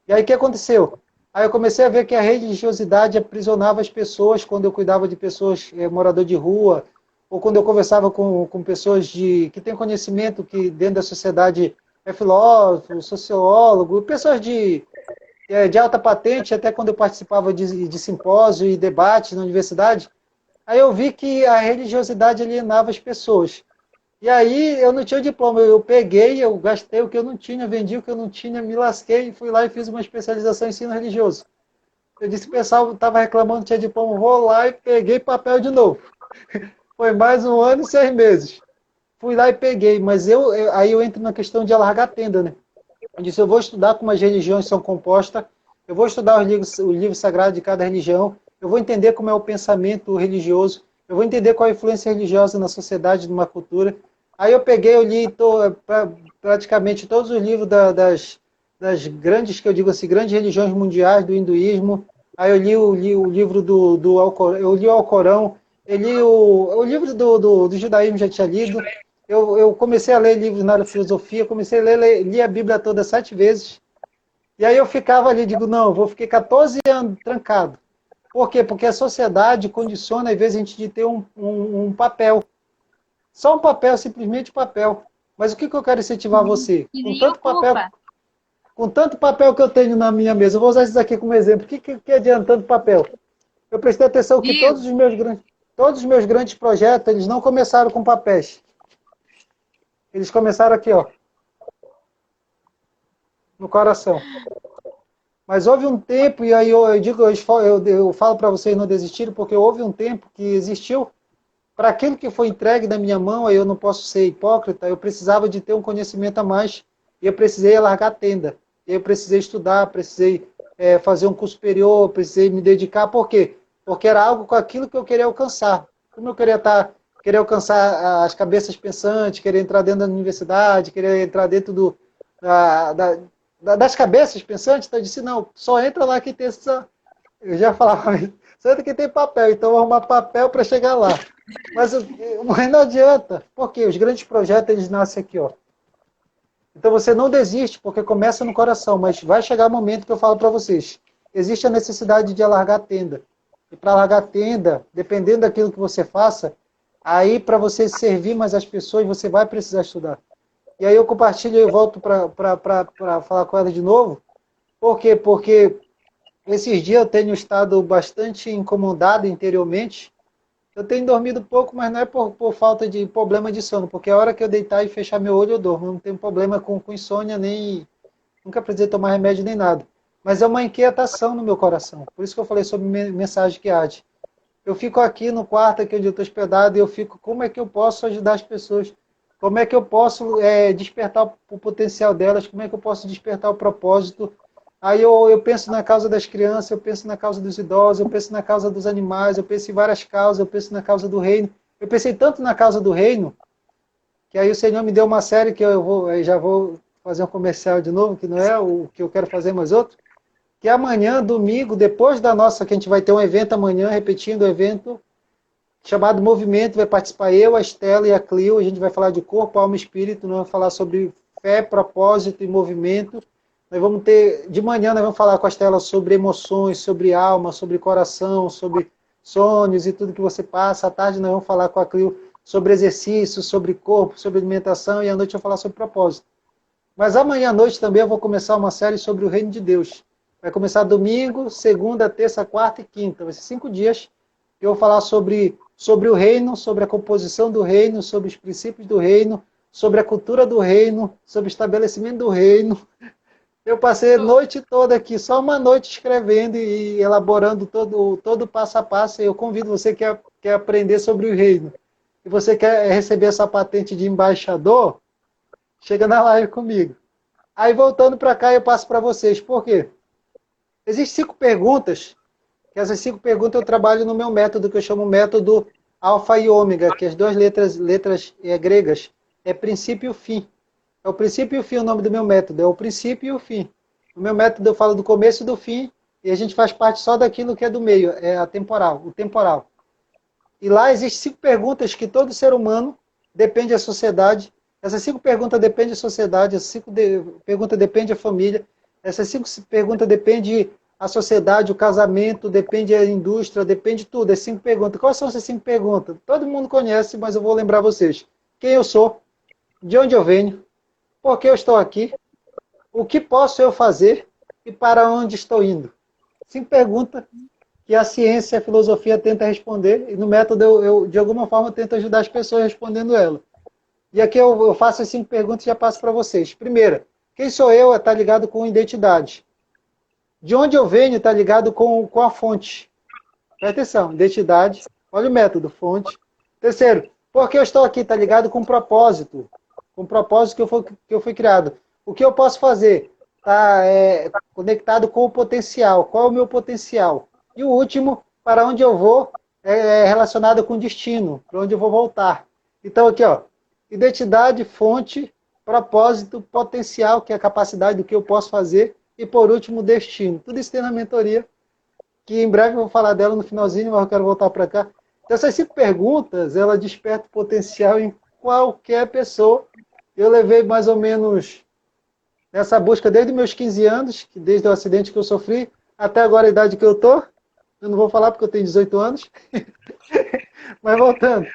Speaker 1: E aí o que aconteceu? Aí eu comecei a ver que a religiosidade aprisionava as pessoas quando eu cuidava de pessoas, morador de rua, ou quando eu conversava com pessoas que têm conhecimento, que dentro da sociedade é filósofo, sociólogo, pessoas de alta patente, até quando eu participava de simpósio e debate na universidade, aí eu vi que a religiosidade alienava as pessoas. E aí eu não tinha diploma, eu peguei, eu gastei o que eu não tinha, vendi o que eu não tinha, me lasquei, fui lá e fiz uma especialização em ensino religioso. Eu disse que o pessoal estava reclamando que tinha diploma, vou lá e peguei papel de novo. Foi mais 1 ano e 6 meses. Fui lá e peguei, mas aí eu entro na questão de alargar a tenda, né? Eu disse, eu vou estudar como as religiões são compostas, eu vou estudar o livro sagrado de cada religião, eu vou entender como é o pensamento religioso, eu vou entender qual é a influência religiosa na sociedade, numa cultura. Aí eu peguei, eu li praticamente todos os livros das grandes, que eu digo assim, grandes religiões mundiais, do hinduísmo. Aí eu li o livro do Alcorão, eu li o Alcorão, eu li o livro do judaísmo, já tinha lido. Eu comecei a ler livros na área de filosofia, comecei a li a Bíblia toda 7 vezes. E aí eu ficava ali, digo, não, eu vou ficar 14 anos trancado. Por quê? Porque a sociedade condiciona, às vezes, a gente de ter um papel. Só um papel, simplesmente papel. Mas o que eu quero incentivar você? Com tanto papel que eu tenho na minha mesa, eu vou usar isso aqui como exemplo. O que adianta tanto papel? Eu prestei atenção que todos os meus grandes projetos, eles não começaram com papéis. Eles começaram aqui, ó, no coração. Mas houve um tempo, e aí eu falo para vocês não desistirem, porque houve um tempo que existiu, para aquilo que foi entregue da minha mão, aí eu não posso ser hipócrita, eu precisava de ter um conhecimento a mais, e eu precisei largar a tenda. Eu precisei estudar, precisei fazer um curso superior, precisei me dedicar. Por quê? Porque era algo com aquilo que eu queria alcançar. Como eu queria alcançar as cabeças pensantes, querer entrar dentro da universidade, querer entrar dentro das cabeças pensantes, então eu disse, não, só entra lá que tem essa... Eu já falava, só entra que tem papel, então eu vou arrumar papel para chegar lá. Mas não adianta, porque os grandes projetos, eles nascem aqui, ó. Então você não desiste, porque começa no coração, mas vai chegar o momento que eu falo para vocês. Existe a necessidade de alargar a tenda. E para alargar a tenda, dependendo daquilo que você faça, aí para você servir mais as pessoas, você vai precisar estudar. e aí eu compartilho e volto para falar com ela de novo. Por quê? Porque esses dias eu tenho estado bastante incomodado interiormente. Eu tenho dormido pouco, mas não é por falta de problema de sono, porque a hora que eu deitar e fechar meu olho eu durmo. Eu não tenho problema com insônia, nem nunca precisei tomar remédio nem nada. Mas é uma inquietação no meu coração. Por isso que eu falei sobre mensagem que arde. Eu fico aqui no quarto aqui onde eu estou hospedado e eu fico, como é que eu posso ajudar as pessoas? Como é que eu posso despertar o potencial delas? Como é que eu posso despertar o propósito? Aí eu penso na causa das crianças, eu penso na causa dos idosos, eu penso na causa dos animais, eu penso em várias causas, eu penso na causa do reino. Eu pensei tanto na causa do reino, que aí o Senhor me deu uma série que eu já vou fazer um comercial de novo, que não é o que eu quero fazer mais outro, que amanhã, domingo, depois da nossa, que a gente vai ter um evento amanhã, repetindo o evento, chamado Movimento, vai participar eu, a Estela e a Clio, a gente vai falar de corpo, alma e espírito, nós vamos falar sobre fé, propósito e movimento. Nós vamos ter, de manhã nós vamos falar com a Estela sobre emoções, sobre alma, sobre coração, sobre sonhos e tudo que você passa. À tarde nós vamos falar com a Clio sobre exercício, sobre corpo, sobre alimentação, e à noite eu vou falar sobre propósito. Mas amanhã à noite também eu vou começar uma série sobre o reino de Deus. Vai começar domingo, segunda, terça, quarta e quinta. Vai ser 5 dias que eu vou falar sobre o reino, sobre a composição do reino, sobre os princípios do reino, sobre a cultura do reino, sobre o estabelecimento do reino. Eu passei a noite toda aqui, só uma noite escrevendo e elaborando todo passo a passo. E eu convido você que quer aprender sobre o reino e você quer receber essa patente de embaixador, chega na live comigo. Aí voltando para cá eu passo para vocês. Por quê? Existem 5 perguntas, que essas 5 perguntas eu trabalho no meu método, que eu chamo método alfa e ômega, que as 2 letras gregas é princípio e fim. É o princípio e o fim o nome do meu método, é o princípio e o fim. No meu método eu falo do começo e do fim, e a gente faz parte só daquilo que é do meio, é o temporal. E lá existem 5 perguntas que todo ser humano depende da sociedade. Essas 5 perguntas dependem da sociedade, essas 5 perguntas dependem da família, essas 5 perguntas dependem da sociedade, o casamento, depende da indústria, depende de tudo. As 5 perguntas. Quais são essas 5 perguntas? Todo mundo conhece, mas eu vou lembrar vocês. Quem eu sou? De onde eu venho? Por que eu estou aqui? O que posso eu fazer? E para onde estou indo? 5 perguntas que a ciência e a filosofia tentam responder, e no método eu de alguma forma, tento ajudar as pessoas respondendo ela. E aqui eu faço as 5 perguntas e já passo para vocês. Primeira, quem sou eu está ligado com identidade. De onde eu venho está ligado com a fonte. Presta atenção, identidade, olha o método, fonte. Terceiro, por que eu estou aqui? Está ligado com propósito. Com o propósito que eu fui criado. O que eu posso fazer? Está conectado com o potencial. Qual é o meu potencial? E o último, para onde eu vou, é relacionado com destino, para onde eu vou voltar. Então aqui, ó, identidade, fonte, propósito, potencial, que é a capacidade do que eu posso fazer, e por último, destino. Tudo isso tem na mentoria, que em breve eu vou falar dela no finalzinho, mas eu quero voltar para cá. Então essas 5 perguntas, ela desperta o potencial em qualquer pessoa. Eu levei mais ou menos nessa busca desde meus 15 anos, desde o acidente que eu sofri, até agora a idade que eu estou. Eu não vou falar porque eu tenho 18 anos. Mas voltando.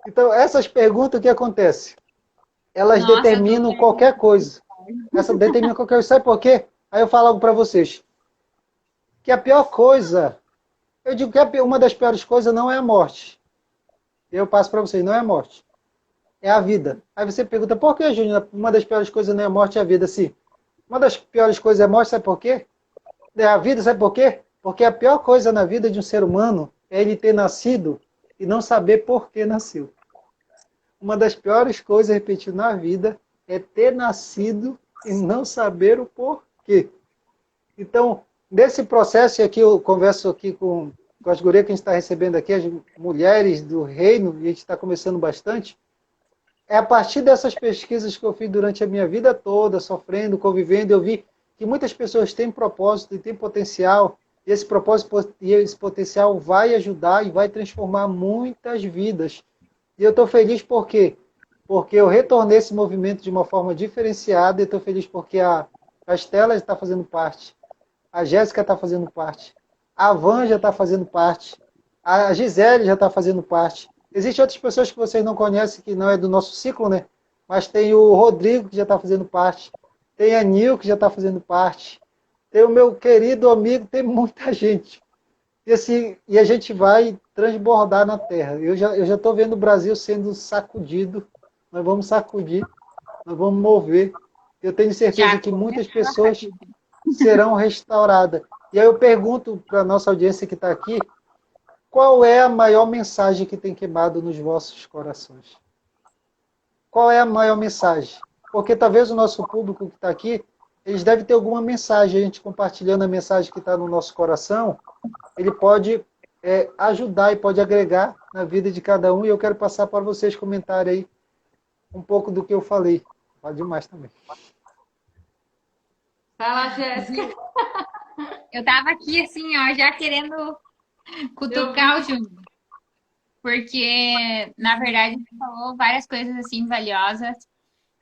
Speaker 1: Então, essas perguntas, o que acontece? Elas determinam qualquer coisa. Essa determina qualquer coisa. Sabe por quê? Aí eu falo algo para vocês. Que a pior coisa, eu digo que uma das piores coisas não é a morte. Eu passo para vocês, não é a morte. É a vida. Aí você pergunta, por que, Júnior? Uma das piores coisas não é a morte, é a vida. Sim. Uma das piores coisas é a morte, sabe por quê? É a vida, sabe por quê? Porque a pior coisa na vida de um ser humano é ele ter nascido e não saber por que nasceu. Uma das piores coisas, repetindo, na vida é ter nascido e não saber o porquê. Então, nesse processo, e aqui eu converso aqui com as gurias que a gente está recebendo aqui, as mulheres do reino, e a gente está conversando bastante, é a partir dessas pesquisas que eu fiz durante a minha vida toda, sofrendo, convivendo, eu vi que muitas pessoas têm propósito e têm potencial, e esse propósito e esse potencial vai ajudar e vai transformar muitas vidas. E eu estou feliz por quê? Porque eu retornei esse movimento de uma forma diferenciada, e estou feliz porque a Estela está fazendo parte, a Jéssica está fazendo parte, a Van já está fazendo parte, a Gisele já está fazendo parte. Existem outras pessoas que vocês não conhecem, que não é do nosso ciclo, né? mas tem o Rodrigo, que já está fazendo parte, tem a Nil, que já está fazendo parte, tem o meu querido amigo, tem muita gente. E, assim, e a gente vai transbordar na Terra. Eu já estou vendo o Brasil sendo sacudido, nós vamos sacudir, nós vamos mover. Eu tenho certeza
Speaker 2: Já
Speaker 1: que muitas
Speaker 2: começou a
Speaker 1: pessoas
Speaker 2: sacudir.
Speaker 1: serão restauradas. E aí eu pergunto para a nossa audiência que está aqui, qual é a maior mensagem que tem queimado nos vossos corações? Qual é a maior mensagem? Porque talvez o nosso público que está aqui, eles devem ter alguma mensagem, a gente compartilhando a mensagem que está no nosso coração, ele pode ajudar e pode agregar na vida de cada um, e eu quero passar para vocês comentarem aí um pouco do que eu falei. Pode demais também.
Speaker 3: Vai lá, Jéssica.
Speaker 2: Eu tava aqui assim, ó, já querendo cutucar o Júnior. Porque, na verdade, você falou várias coisas assim valiosas.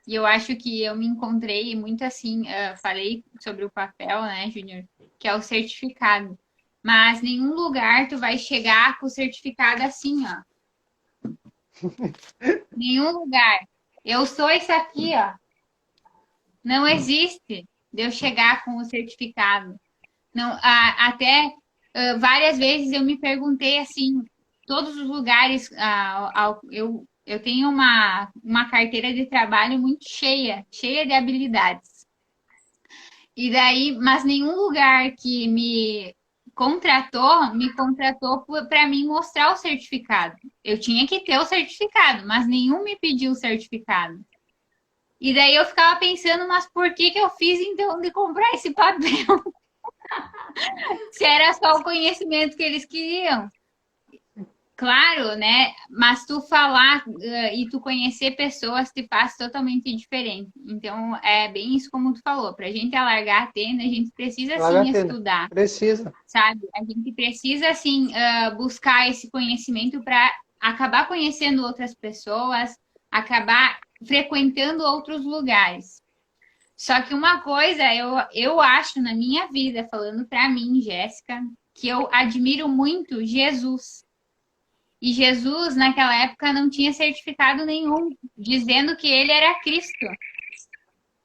Speaker 2: E eu acho que eu me encontrei muito assim, falei sobre o papel, né, Júnior, que é o certificado. Mas nenhum lugar tu vai chegar com o certificado assim, ó. Nenhum lugar. Eu sou isso aqui, ó. Não existe de eu chegar com o certificado. Não, até várias vezes eu me perguntei assim, todos os lugares, eu tenho uma carteira de trabalho muito cheia, cheia de habilidades. E daí, mas nenhum lugar que me contratou para mim mostrar o certificado. Eu tinha que ter o certificado, mas nenhum me pediu o certificado. E daí eu ficava pensando, mas por que eu fiz então de comprar esse papel? Se era só o conhecimento que eles queriam. Claro, né? Mas tu falar e tu conhecer pessoas te faz totalmente diferente. Então, é bem isso como tu falou. Para a gente alargar a tenda, a gente precisa, sim,
Speaker 1: Lagartena.
Speaker 2: estudar,
Speaker 1: Precisa.
Speaker 2: sabe? A gente precisa, assim, buscar esse conhecimento para acabar conhecendo outras pessoas, acabar frequentando outros lugares. Só que uma coisa eu acho na minha vida, falando para mim, Jéssica, que eu admiro muito Jesus. E Jesus, naquela época, não tinha certificado nenhum, dizendo que ele era Cristo.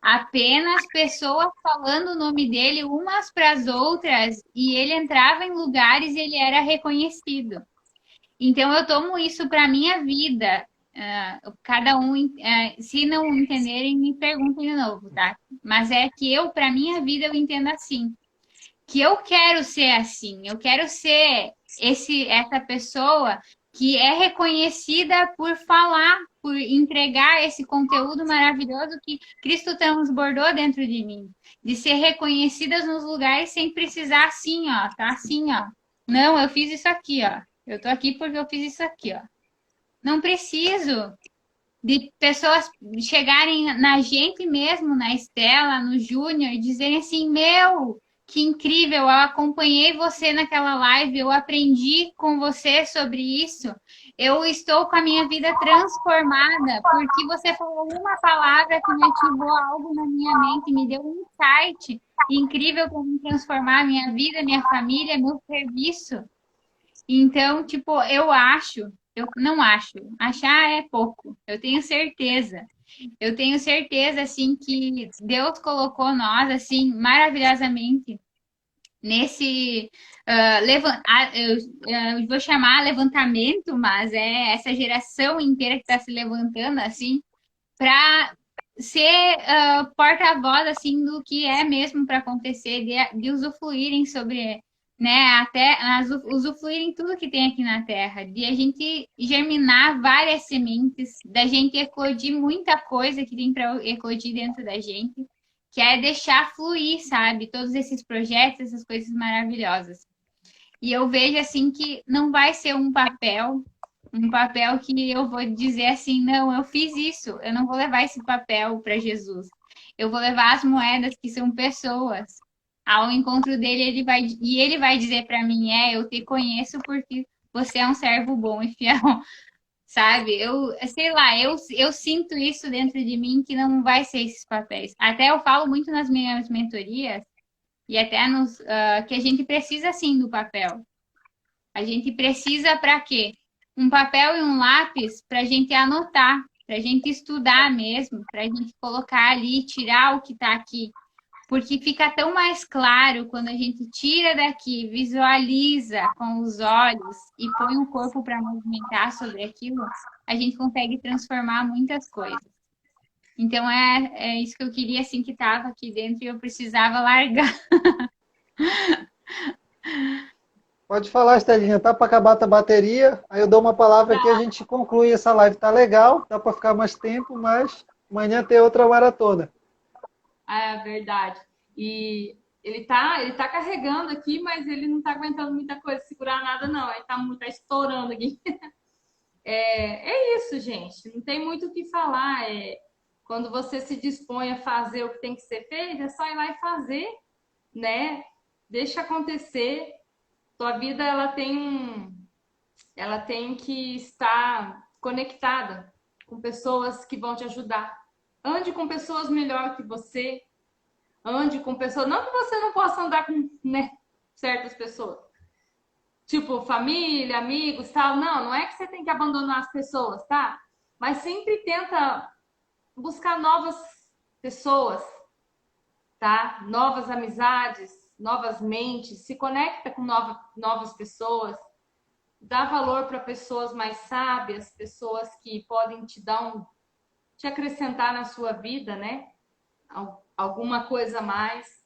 Speaker 2: Apenas pessoas falando o nome dele umas para as outras, e ele entrava em lugares e ele era reconhecido. Então, eu tomo isso para a minha vida. Cada um, se não entenderem, me perguntem de novo, tá? Mas é que eu, para minha vida, eu entendo assim. Que eu quero ser assim. Eu quero ser essa pessoa que é reconhecida por falar, por entregar esse conteúdo maravilhoso que Cristo transbordou dentro de mim. De ser reconhecidas nos lugares sem precisar assim, ó, tá assim, ó. Não, eu fiz isso aqui, ó. Eu tô aqui porque eu fiz isso aqui, ó. Não preciso de pessoas chegarem na gente mesmo, na Estela, no Júnior, e dizerem assim, meu, que incrível, eu acompanhei você naquela live, eu aprendi com você sobre isso, eu estou com a minha vida transformada, porque você falou uma palavra que me ativou algo na minha mente, me deu um insight incrível para me transformar minha vida, minha família, meu serviço. Então, tipo, eu não acho, achar é pouco, eu tenho certeza. Eu tenho certeza, assim, que Deus colocou nós, assim, maravilhosamente nesse, eu vou chamar levantamento, mas é essa geração inteira que está se levantando, assim, para ser porta-voz, assim, do que é mesmo para acontecer, de usufruírem sobre, né, até usufruírem tudo que tem aqui na Terra, de a gente germinar várias sementes, da gente eclodir muita coisa que tem para eclodir dentro da gente, que é deixar fluir, sabe, todos esses projetos, essas coisas maravilhosas. E eu vejo, assim, que não vai ser um papel que eu vou dizer assim, não, eu fiz isso, eu não vou levar esse papel para Jesus. Eu vou levar as moedas que são pessoas. Ao encontro dele, ele vai dizer para mim, eu te conheço porque você é um servo bom e fiel, sabe? Eu sei lá, eu sinto isso dentro de mim que não vai ser esses papéis. Até eu falo muito nas minhas mentorias e até que a gente precisa sim do papel. A gente precisa para quê? Um papel e um lápis para a gente anotar. para a gente estudar mesmo, para a gente colocar ali, tirar o que está aqui. Porque fica tão mais claro quando a gente tira daqui, visualiza com os olhos e põe o corpo para movimentar sobre aquilo, a gente consegue transformar muitas coisas. Então é isso que eu queria, assim, que estava aqui dentro e eu precisava largar.
Speaker 1: Pode falar, Estelinha, tá para acabar a tua bateria, aí eu dou uma palavra aqui, a gente conclui essa live. Tá legal, dá para ficar mais tempo, mas amanhã tem outra maratona.
Speaker 3: É verdade. E ele tá carregando aqui, mas ele não tá aguentando muita coisa, segurar nada, não. Ele tá estourando aqui. É isso, gente. Não tem muito o que falar. Quando você se dispõe a fazer o que tem que ser feito, é só ir lá e fazer, né? Deixa acontecer. Tua vida, ela tem que estar conectada com pessoas que vão te ajudar. Ande com pessoas melhor que você. Ande com pessoas. Não que você não possa andar com, né, certas pessoas. Tipo, família, amigos, tal. Não é que você tem que abandonar as pessoas, tá? Mas sempre tenta buscar novas pessoas, tá? Novas amizades, novas mentes. Se conecta com novas pessoas. Dá valor para pessoas mais sábias, pessoas que podem te acrescentar na sua vida, né? Alguma coisa a mais.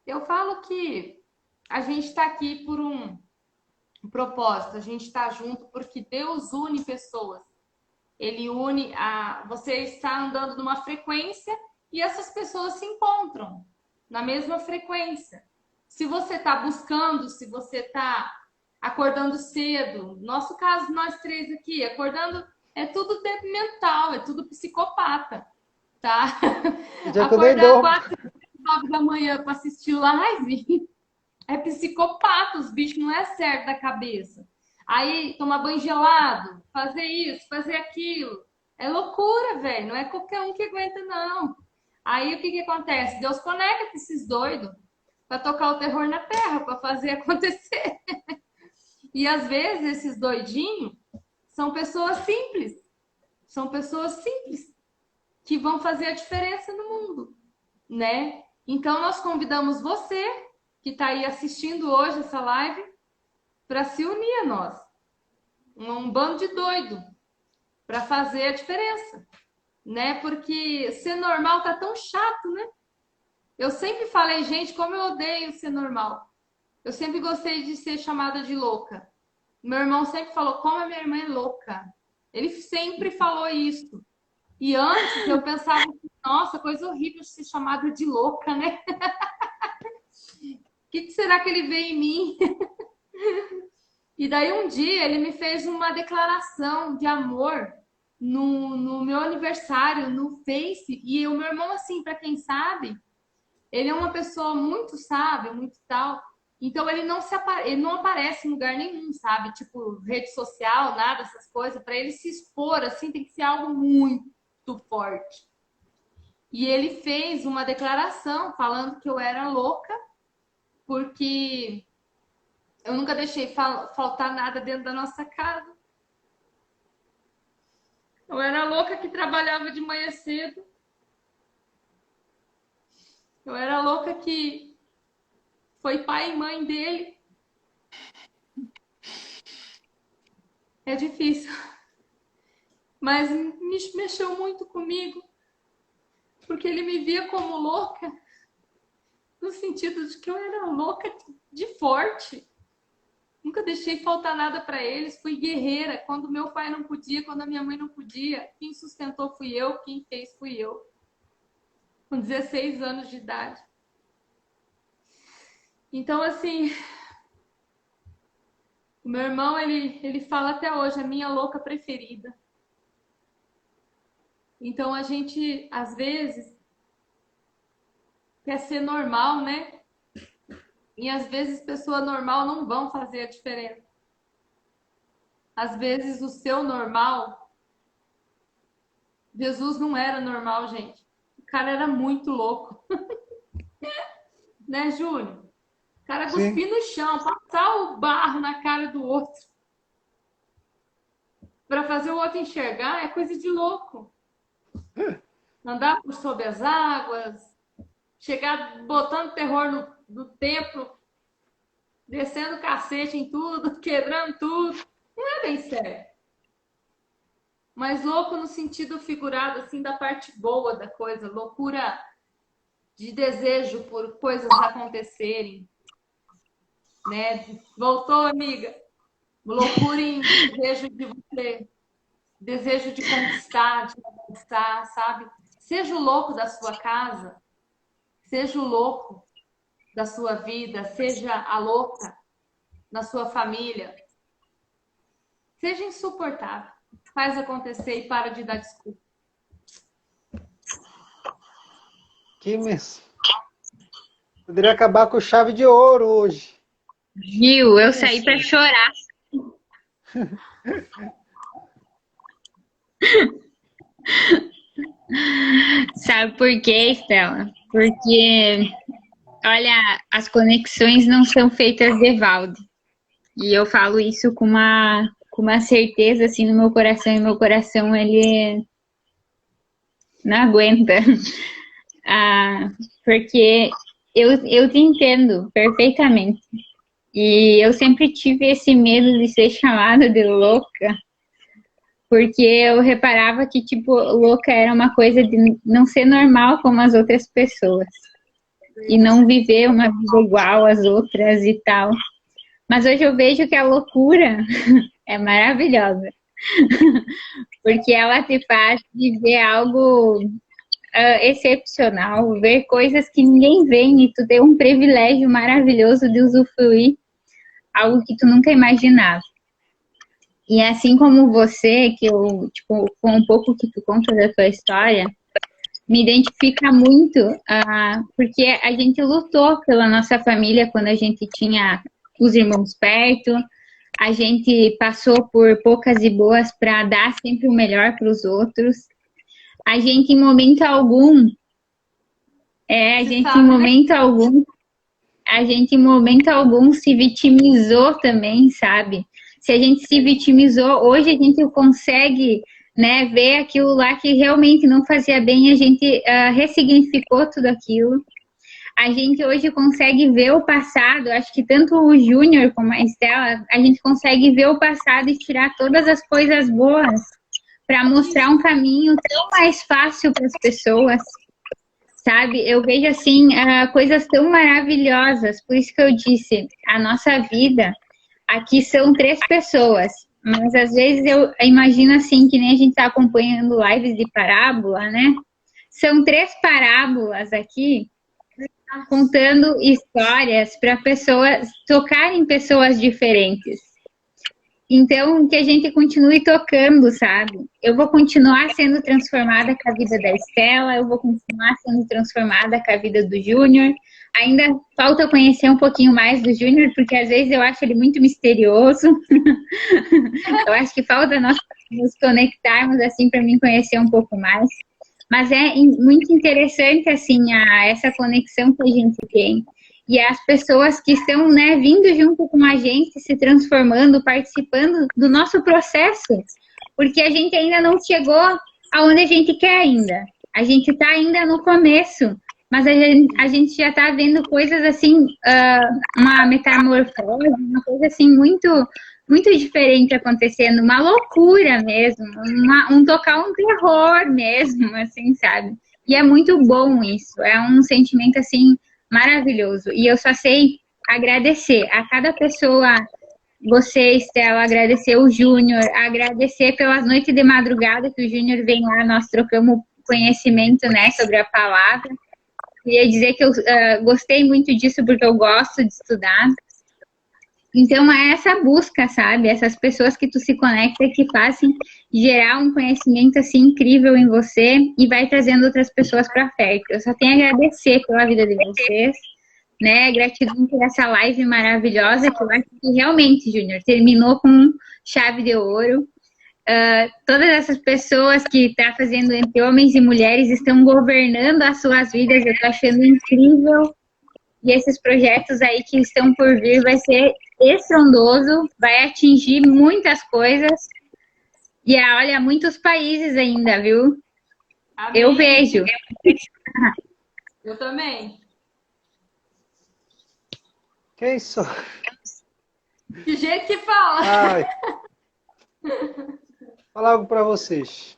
Speaker 3: Eu falo que a gente está aqui por um propósito, a gente está junto porque Deus une pessoas. Ele une você está andando numa frequência e essas pessoas se encontram na mesma frequência. Se você está buscando, se você está acordando cedo, nosso caso, nós três aqui, acordando, é tudo tempo mental, é tudo psicopata, tá?
Speaker 1: O dia que eu nem
Speaker 3: Acordar
Speaker 1: durmo.
Speaker 3: 4, 9 da manhã para assistir live é psicopata, os bichos não é certo da cabeça. Aí tomar banho gelado, fazer isso, fazer aquilo, é loucura, velho, não é qualquer um que aguenta, não. Aí o que acontece? Deus conecta esses doidos para tocar o terror na terra, para fazer acontecer. E às vezes esses doidinhos são pessoas simples. São pessoas simples que vão fazer a diferença no mundo, né? Então nós convidamos você que está aí assistindo hoje essa live para se unir a nós. Um bando de doido para fazer a diferença, né? Porque ser normal tá tão chato, né? Eu sempre falei, gente, como eu odeio ser normal. Eu sempre gostei de ser chamada de louca. Meu irmão sempre falou, como a minha irmã é louca. Ele sempre falou isso. E antes eu pensava, nossa, coisa horrível de ser chamada de louca, né? O que será que ele vê em mim? E daí um dia ele me fez uma declaração de amor no meu aniversário, no Face. E o meu irmão, assim, para quem sabe, ele é uma pessoa muito sábia, muito tal. Então ele não aparece em lugar nenhum, sabe? Tipo, rede social, nada, essas coisas. Para ele se expor, assim, tem que ser algo muito forte. E ele fez uma declaração falando que eu era louca, porque eu nunca deixei faltar nada dentro da nossa casa. Eu era louca que trabalhava de manhã cedo. Eu era louca que foi pai e mãe dele. É difícil. Mas me mexeu muito comigo. Porque ele me via como louca. No sentido de que eu era louca de forte. Nunca deixei faltar nada para eles. Fui guerreira. Quando meu pai não podia, quando a minha mãe não podia. Quem sustentou fui eu, quem fez fui eu. Com 16 anos de idade. Então, assim, o meu irmão, ele fala até hoje, a minha louca preferida. Então, a gente, às vezes, quer ser normal, né? E às vezes, pessoa normal não vão fazer a diferença. Às vezes, o seu normal... Jesus não era normal, gente. O cara era muito louco. Né, Júnior? O cara cuspir no chão, passar o barro na cara do outro. Para fazer o outro enxergar é coisa de louco. andar por sob as águas, chegar botando terror no templo, descendo cacete em tudo, quebrando tudo. Não é bem sério. Mas louco no sentido figurado, assim, da parte boa da coisa. Loucura de desejo por coisas acontecerem. Né? Voltou, amiga. Loucura em desejo de você. Desejo de conquistar, de avançar, sabe? Seja o louco da sua casa. Seja o louco da sua vida. Seja a louca na sua família. Seja insuportável. Faz acontecer e para de dar desculpa.
Speaker 1: Que imenso. Poderia acabar com chave de ouro hoje.
Speaker 2: Viu? Eu saí pra chorar. Sabe por quê, Estela? Porque, olha, as conexões não são feitas de balde. E eu falo isso com uma certeza, assim, no meu coração. E meu coração, ele não aguenta. Porque eu te entendo perfeitamente. E eu sempre tive esse medo de ser chamada de louca, porque eu reparava que, tipo, louca era uma coisa de não ser normal como as outras pessoas. E não viver uma vida igual às outras e tal. Mas hoje eu vejo que a loucura é maravilhosa. Porque ela te faz viver algo excepcional, ver coisas que ninguém vê e tu tem um privilégio maravilhoso de usufruir algo que tu nunca imaginava. E assim como você, que eu, tipo, com um pouco que tu conta da tua história, me identifica muito, porque a gente lutou pela nossa família quando a gente tinha os irmãos perto, a gente passou por poucas e boas para dar sempre o melhor para os outros. A gente em momento algum, a gente em momento algum se vitimizou também, sabe? Se a gente se vitimizou, hoje a gente consegue, né, ver aquilo lá que realmente não fazia bem, a gente ressignificou tudo aquilo. A gente hoje consegue ver o passado, acho que tanto o Júnior como a Estela, a gente consegue ver o passado e tirar todas as coisas boas para mostrar um caminho tão mais fácil para as pessoas, sabe? Eu vejo, assim, coisas tão maravilhosas, por isso que eu disse, a nossa vida, aqui são 3 pessoas, mas às vezes eu imagino, assim, que nem a gente está acompanhando lives de parábola, né? São 3 parábolas aqui, contando histórias para pessoas, tocarem pessoas diferentes. Então, que a gente continue tocando, sabe? Eu vou continuar sendo transformada com a vida da Estela, eu vou continuar sendo transformada com a vida do Júnior. Ainda falta conhecer um pouquinho mais do Júnior, porque às vezes eu acho ele muito misterioso. Eu acho que falta nós nos conectarmos, assim, para mim conhecer um pouco mais. Mas é muito interessante, assim, essa conexão que a gente tem. E as pessoas que estão, né, vindo junto com a gente, se transformando, participando do nosso processo. Porque a gente ainda não chegou aonde a gente quer ainda. A gente está ainda no começo. Mas a gente já está vendo coisas, assim, uma metamorfose, uma coisa, assim, muito, muito diferente acontecendo. Uma loucura mesmo. Tocar um terror mesmo, assim, sabe? E é muito bom isso. É um sentimento, assim, maravilhoso. E eu só sei agradecer a cada pessoa, você, Estela, agradecer o Júnior, agradecer pelas noites de madrugada que o Júnior vem lá, nós trocamos conhecimento, né, sobre a palavra. Queria dizer que eu gostei muito disso porque eu gosto de estudar. Então, é essa busca, sabe? Essas pessoas que tu se conecta que fazem gerar um conhecimento, assim, incrível em você e vai trazendo outras pessoas para perto. Eu só tenho a agradecer pela vida de vocês, né? Gratidão por essa live maravilhosa que eu acho que realmente, Júnior, terminou com chave de ouro. Todas essas pessoas que estão fazendo entre homens e mulheres estão governando as suas vidas. Eu estou achando incrível. E esses projetos aí que estão por vir vai ser estrondoso, vai atingir muitas coisas. E olha, muitos países ainda, viu?
Speaker 3: Amém.
Speaker 2: Eu vejo.
Speaker 3: Eu também.
Speaker 1: Que isso?
Speaker 3: Que jeito que fala.
Speaker 1: Ai. Vou falar algo para vocês.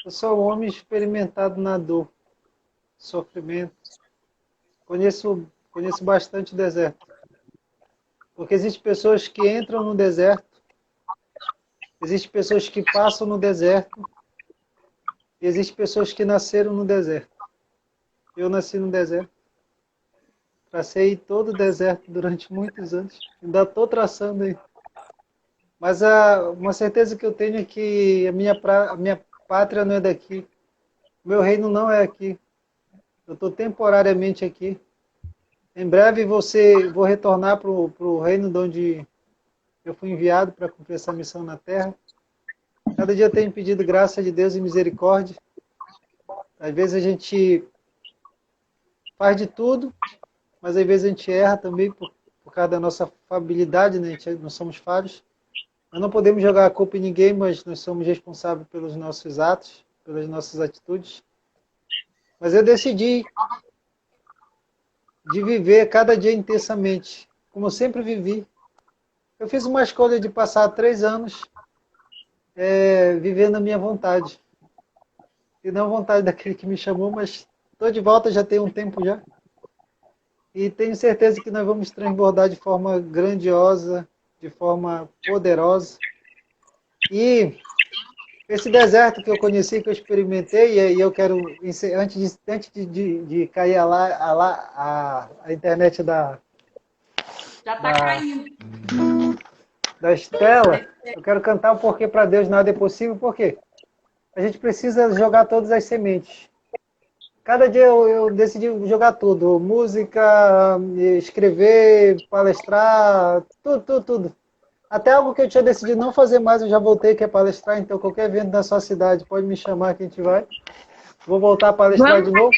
Speaker 1: Eu sou um homem experimentado na dor, sofrimento. Conheço bastante o deserto. Porque existem pessoas que entram no deserto, existem pessoas que passam no deserto, e existem pessoas que nasceram no deserto. Eu nasci no deserto. Tracei todo o deserto durante muitos anos. Ainda estou traçando aí. Mas uma certeza que eu tenho é que a minha pátria não é daqui. O meu reino não é aqui. Eu estou temporariamente aqui. Em breve vou retornar para o reino de onde eu fui enviado para cumprir essa missão na Terra. Cada dia eu tenho pedido graça de Deus e misericórdia. Às vezes a gente faz de tudo, mas às vezes a gente erra também por causa da nossa falhabilidade, né? Nós somos falhos. Nós não podemos jogar a culpa em ninguém, mas nós somos responsáveis pelos nossos atos, pelas nossas atitudes. Mas eu decidi de viver cada dia intensamente, como eu sempre vivi. Eu fiz uma escolha de passar 3 anos vivendo a minha vontade. E não a vontade daquele que me chamou, mas estou de volta já tem um tempo já. E tenho certeza que nós vamos transbordar de forma grandiosa, de forma poderosa. E esse deserto que eu conheci, que eu experimentei, e eu quero, antes de cair a internet
Speaker 3: Já tá caindo.
Speaker 1: da Estela, eu quero cantar o Porque para Deus Nada é Possível. Por quê? A gente precisa jogar todas as sementes. Cada dia eu decidi jogar tudo. Música, escrever, palestrar, tudo. Até algo que eu tinha decidido não fazer mais, eu já voltei, que é palestrar. Então, qualquer evento da sua cidade, pode me chamar que a gente vai. Vou voltar a palestrar de novo.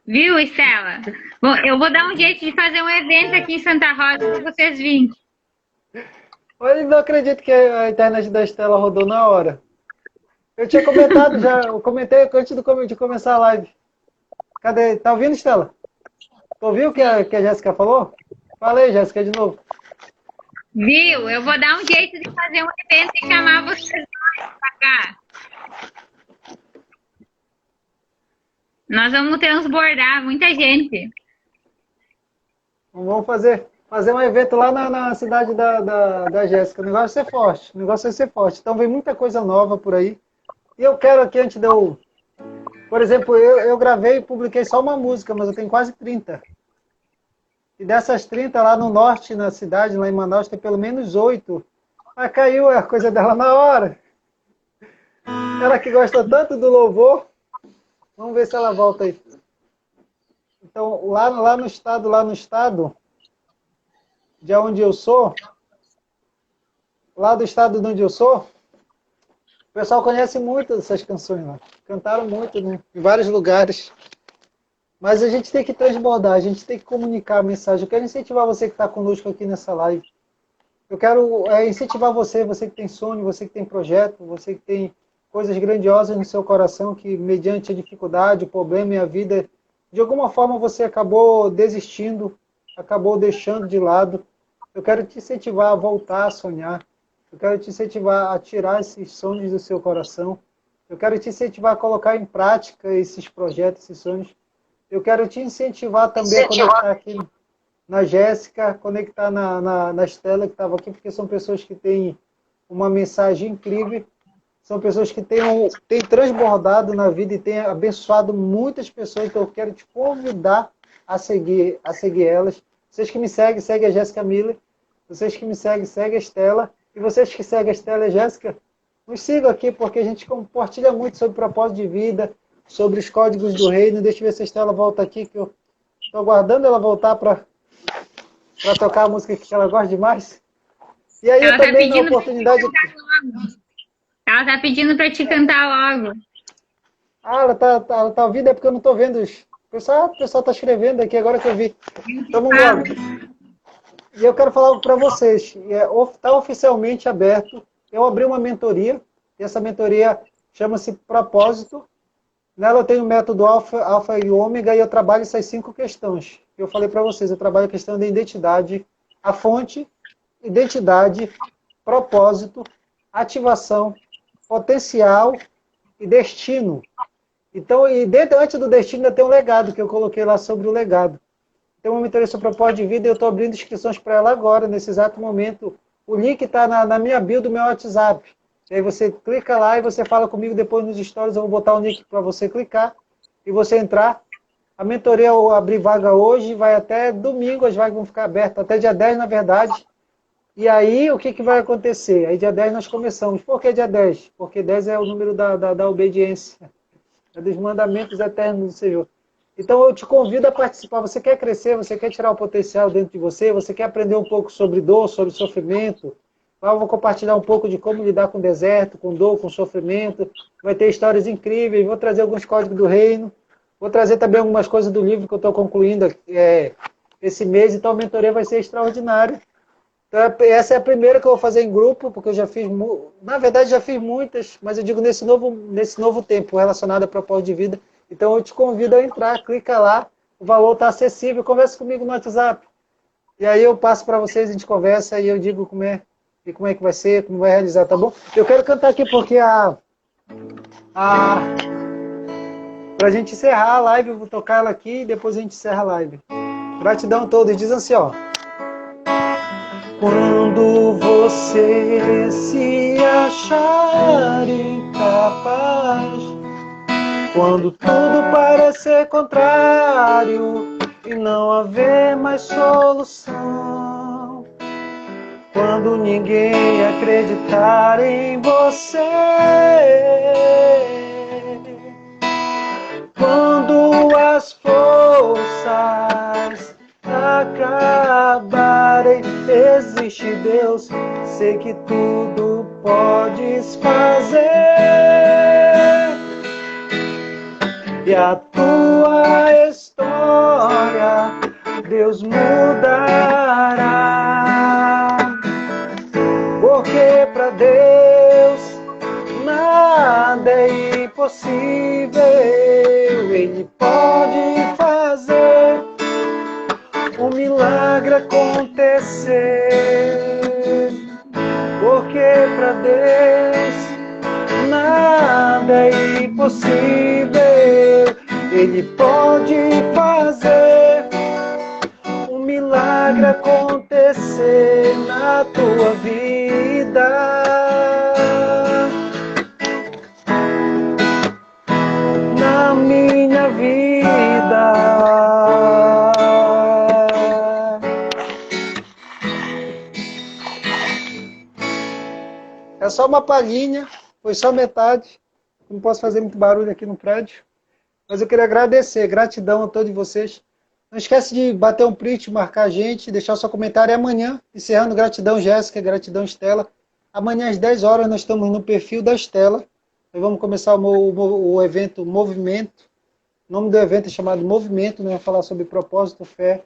Speaker 2: Viu, Estela? Bom, eu vou dar um jeito de fazer um evento aqui em Santa Rosa para vocês virem.
Speaker 1: Eu não acredito que a internet da Estela rodou na hora. Eu tinha comentado já, eu comentei antes de começar a live. Cadê? Tá ouvindo, Estela? Tu ouviu o que a Jéssica falou? Falei, Jéssica, de novo.
Speaker 2: Viu? Eu vou dar um jeito de fazer um evento e chamar vocês pra cá. Nós vamos transbordar muita gente.
Speaker 1: Vamos fazer um evento lá na cidade da Jéssica. O negócio é ser forte. O negócio é ser forte. Então vem muita coisa nova por aí. E eu quero aqui, antes de eu... Por exemplo, eu gravei e publiquei só uma música, mas eu tenho quase 30. E dessas 30 lá no norte, na cidade, lá em Manaus, tem pelo menos 8. Mas caiu a coisa dela na hora. Ela que gosta tanto do louvor. Vamos ver se ela volta aí. Então, lá no estado, de onde eu sou, lá do estado de onde eu sou, o pessoal conhece muito essas canções lá. Cantaram muito, né? Em vários lugares. Mas a gente tem que transbordar, a gente tem que comunicar a mensagem. Eu quero incentivar você que está conosco aqui nessa live. Eu quero incentivar você que tem sonho, você que tem projeto, você que tem coisas grandiosas no seu coração, que mediante a dificuldade, o problema e a vida, de alguma forma você acabou desistindo, acabou deixando de lado. Eu quero te incentivar a voltar a sonhar. Eu quero te incentivar a tirar esses sonhos do seu coração. Eu quero te incentivar a colocar em prática esses projetos, esses sonhos. Eu quero te incentivar também a conectar aqui na Jéssica, conectar na Estela que estava aqui, porque são pessoas que têm uma mensagem incrível, são pessoas que têm transbordado na vida e têm abençoado muitas pessoas, então eu quero te convidar a seguir elas. Vocês que me seguem, segue a Jéssica Miller. Vocês que me seguem, segue a Estela. E vocês que seguem a Estela e a Jéssica, nos sigam aqui, porque a gente compartilha muito sobre propósito de vida, sobre os códigos do reino. Deixa eu ver se a Estela volta aqui, que eu estou aguardando ela voltar para tocar a música que ela gosta demais. E aí eu também na oportunidade...
Speaker 2: Ela tá pedindo para te cantar logo.
Speaker 1: Ah, ela tá ouvindo, é porque eu não estou vendo. O pessoal está escrevendo aqui, agora que eu vi. Então vamos embora. E eu quero falar para vocês, está oficialmente aberto. Eu abri uma mentoria, e essa mentoria chama-se Propósito. Nela eu tenho o método alfa e ômega e eu trabalho essas 5 questões. Eu falei para vocês, eu trabalho a questão da identidade, a fonte, identidade, propósito, ativação, potencial e destino. Então, antes do destino ainda tem um legado, que eu coloquei lá sobre o legado. Tem uma mentoria sobre propósito de vida e eu estou abrindo inscrições para ela agora, nesse exato momento. O link está na minha bio do meu WhatsApp. E aí você clica lá e você fala comigo depois nos stories, eu vou botar o link para você clicar e você entrar. A mentoria eu abri vaga hoje, vai até domingo, as vagas vão ficar abertas, até dia 10 na verdade. E aí o que vai acontecer? Aí dia 10 nós começamos. Por que dia 10? Porque 10 é o número da obediência, é dos mandamentos eternos do Senhor. Então eu te convido a participar. Você quer crescer, você quer tirar o potencial dentro de você, você quer aprender um pouco sobre dor, sobre sofrimento. Lá eu vou compartilhar um pouco de como lidar com o deserto, com dor, com sofrimento. Vai ter histórias incríveis, vou trazer alguns códigos do reino. Vou trazer também algumas coisas do livro que eu estou concluindo esse mês. Então a mentoria vai ser extraordinária. Então, essa é a primeira que eu vou fazer em grupo, porque eu já fiz, na verdade já fiz muitas, mas eu digo nesse novo tempo relacionado a propósito de vida. Então eu te convido a entrar, clica lá, o valor está acessível, conversa comigo no WhatsApp. E aí eu passo para vocês, a gente conversa e eu digo como é que vai ser, como vai realizar, tá bom? Eu quero cantar aqui porque pra gente encerrar a live, eu vou tocar ela aqui e depois a gente encerra a live. Gratidão a todos, diz assim, ó. Quando você se achar incapaz, quando tudo parecer contrário e não haver mais solução, quando ninguém acreditar em você, quando as forças acabarem, existe Deus, sei que tudo podes fazer. E a tua história Deus mudará. Porque para Deus nada é impossível. Ele pode fazer um milagre acontecer. Porque para Deus nada é impossível. Ele pode fazer um milagre acontecer na tua vida. Na minha vida. É só uma palhinha, foi só metade. Não posso fazer muito barulho aqui no prédio. Mas eu queria agradecer, gratidão a todos vocês. Não esquece de bater um print, marcar a gente, deixar o seu comentário. E amanhã, encerrando, gratidão Jéssica, gratidão Estela. Amanhã às 10 horas nós estamos no perfil da Estela. Nós vamos começar o evento Movimento. O nome do evento é chamado Movimento, nós vamos falar sobre propósito, fé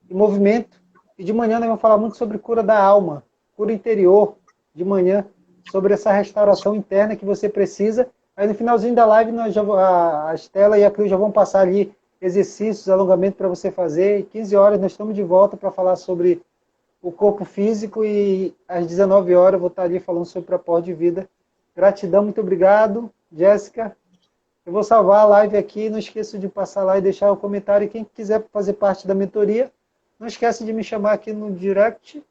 Speaker 1: e movimento. E de manhã nós vamos falar muito sobre cura da alma, cura interior, de manhã, sobre essa restauração interna que você precisa. Aí no finalzinho da live, a Estela e a Cris já vão passar ali exercícios, alongamento para você fazer. E 15 horas nós estamos de volta para falar sobre o corpo físico e às 19 horas eu vou estar ali falando sobre propósito de vida. Gratidão, muito obrigado. Jéssica, eu vou salvar a live aqui, não esqueça de passar lá e deixar o comentário. E quem quiser fazer parte da mentoria, não esquece de me chamar aqui no direct,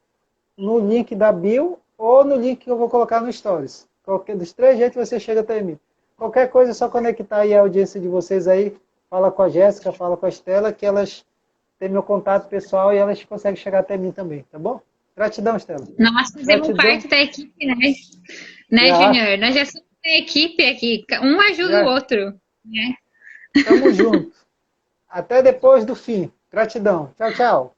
Speaker 1: no link da bio ou no link que eu vou colocar no Stories. Qualquer dos 3 jeitos você chega até mim. Qualquer coisa é só conectar aí a audiência de vocês aí. Fala com a Jéssica, fala com a Estela, que elas têm meu contato pessoal e elas conseguem chegar até mim também, tá bom? Gratidão, Estela.
Speaker 2: Nós fazemos parte da equipe, né, Júnior? Nós já somos uma equipe aqui. Um ajuda o outro, né?
Speaker 1: Tamo junto. Até depois do fim. Gratidão. Tchau, tchau.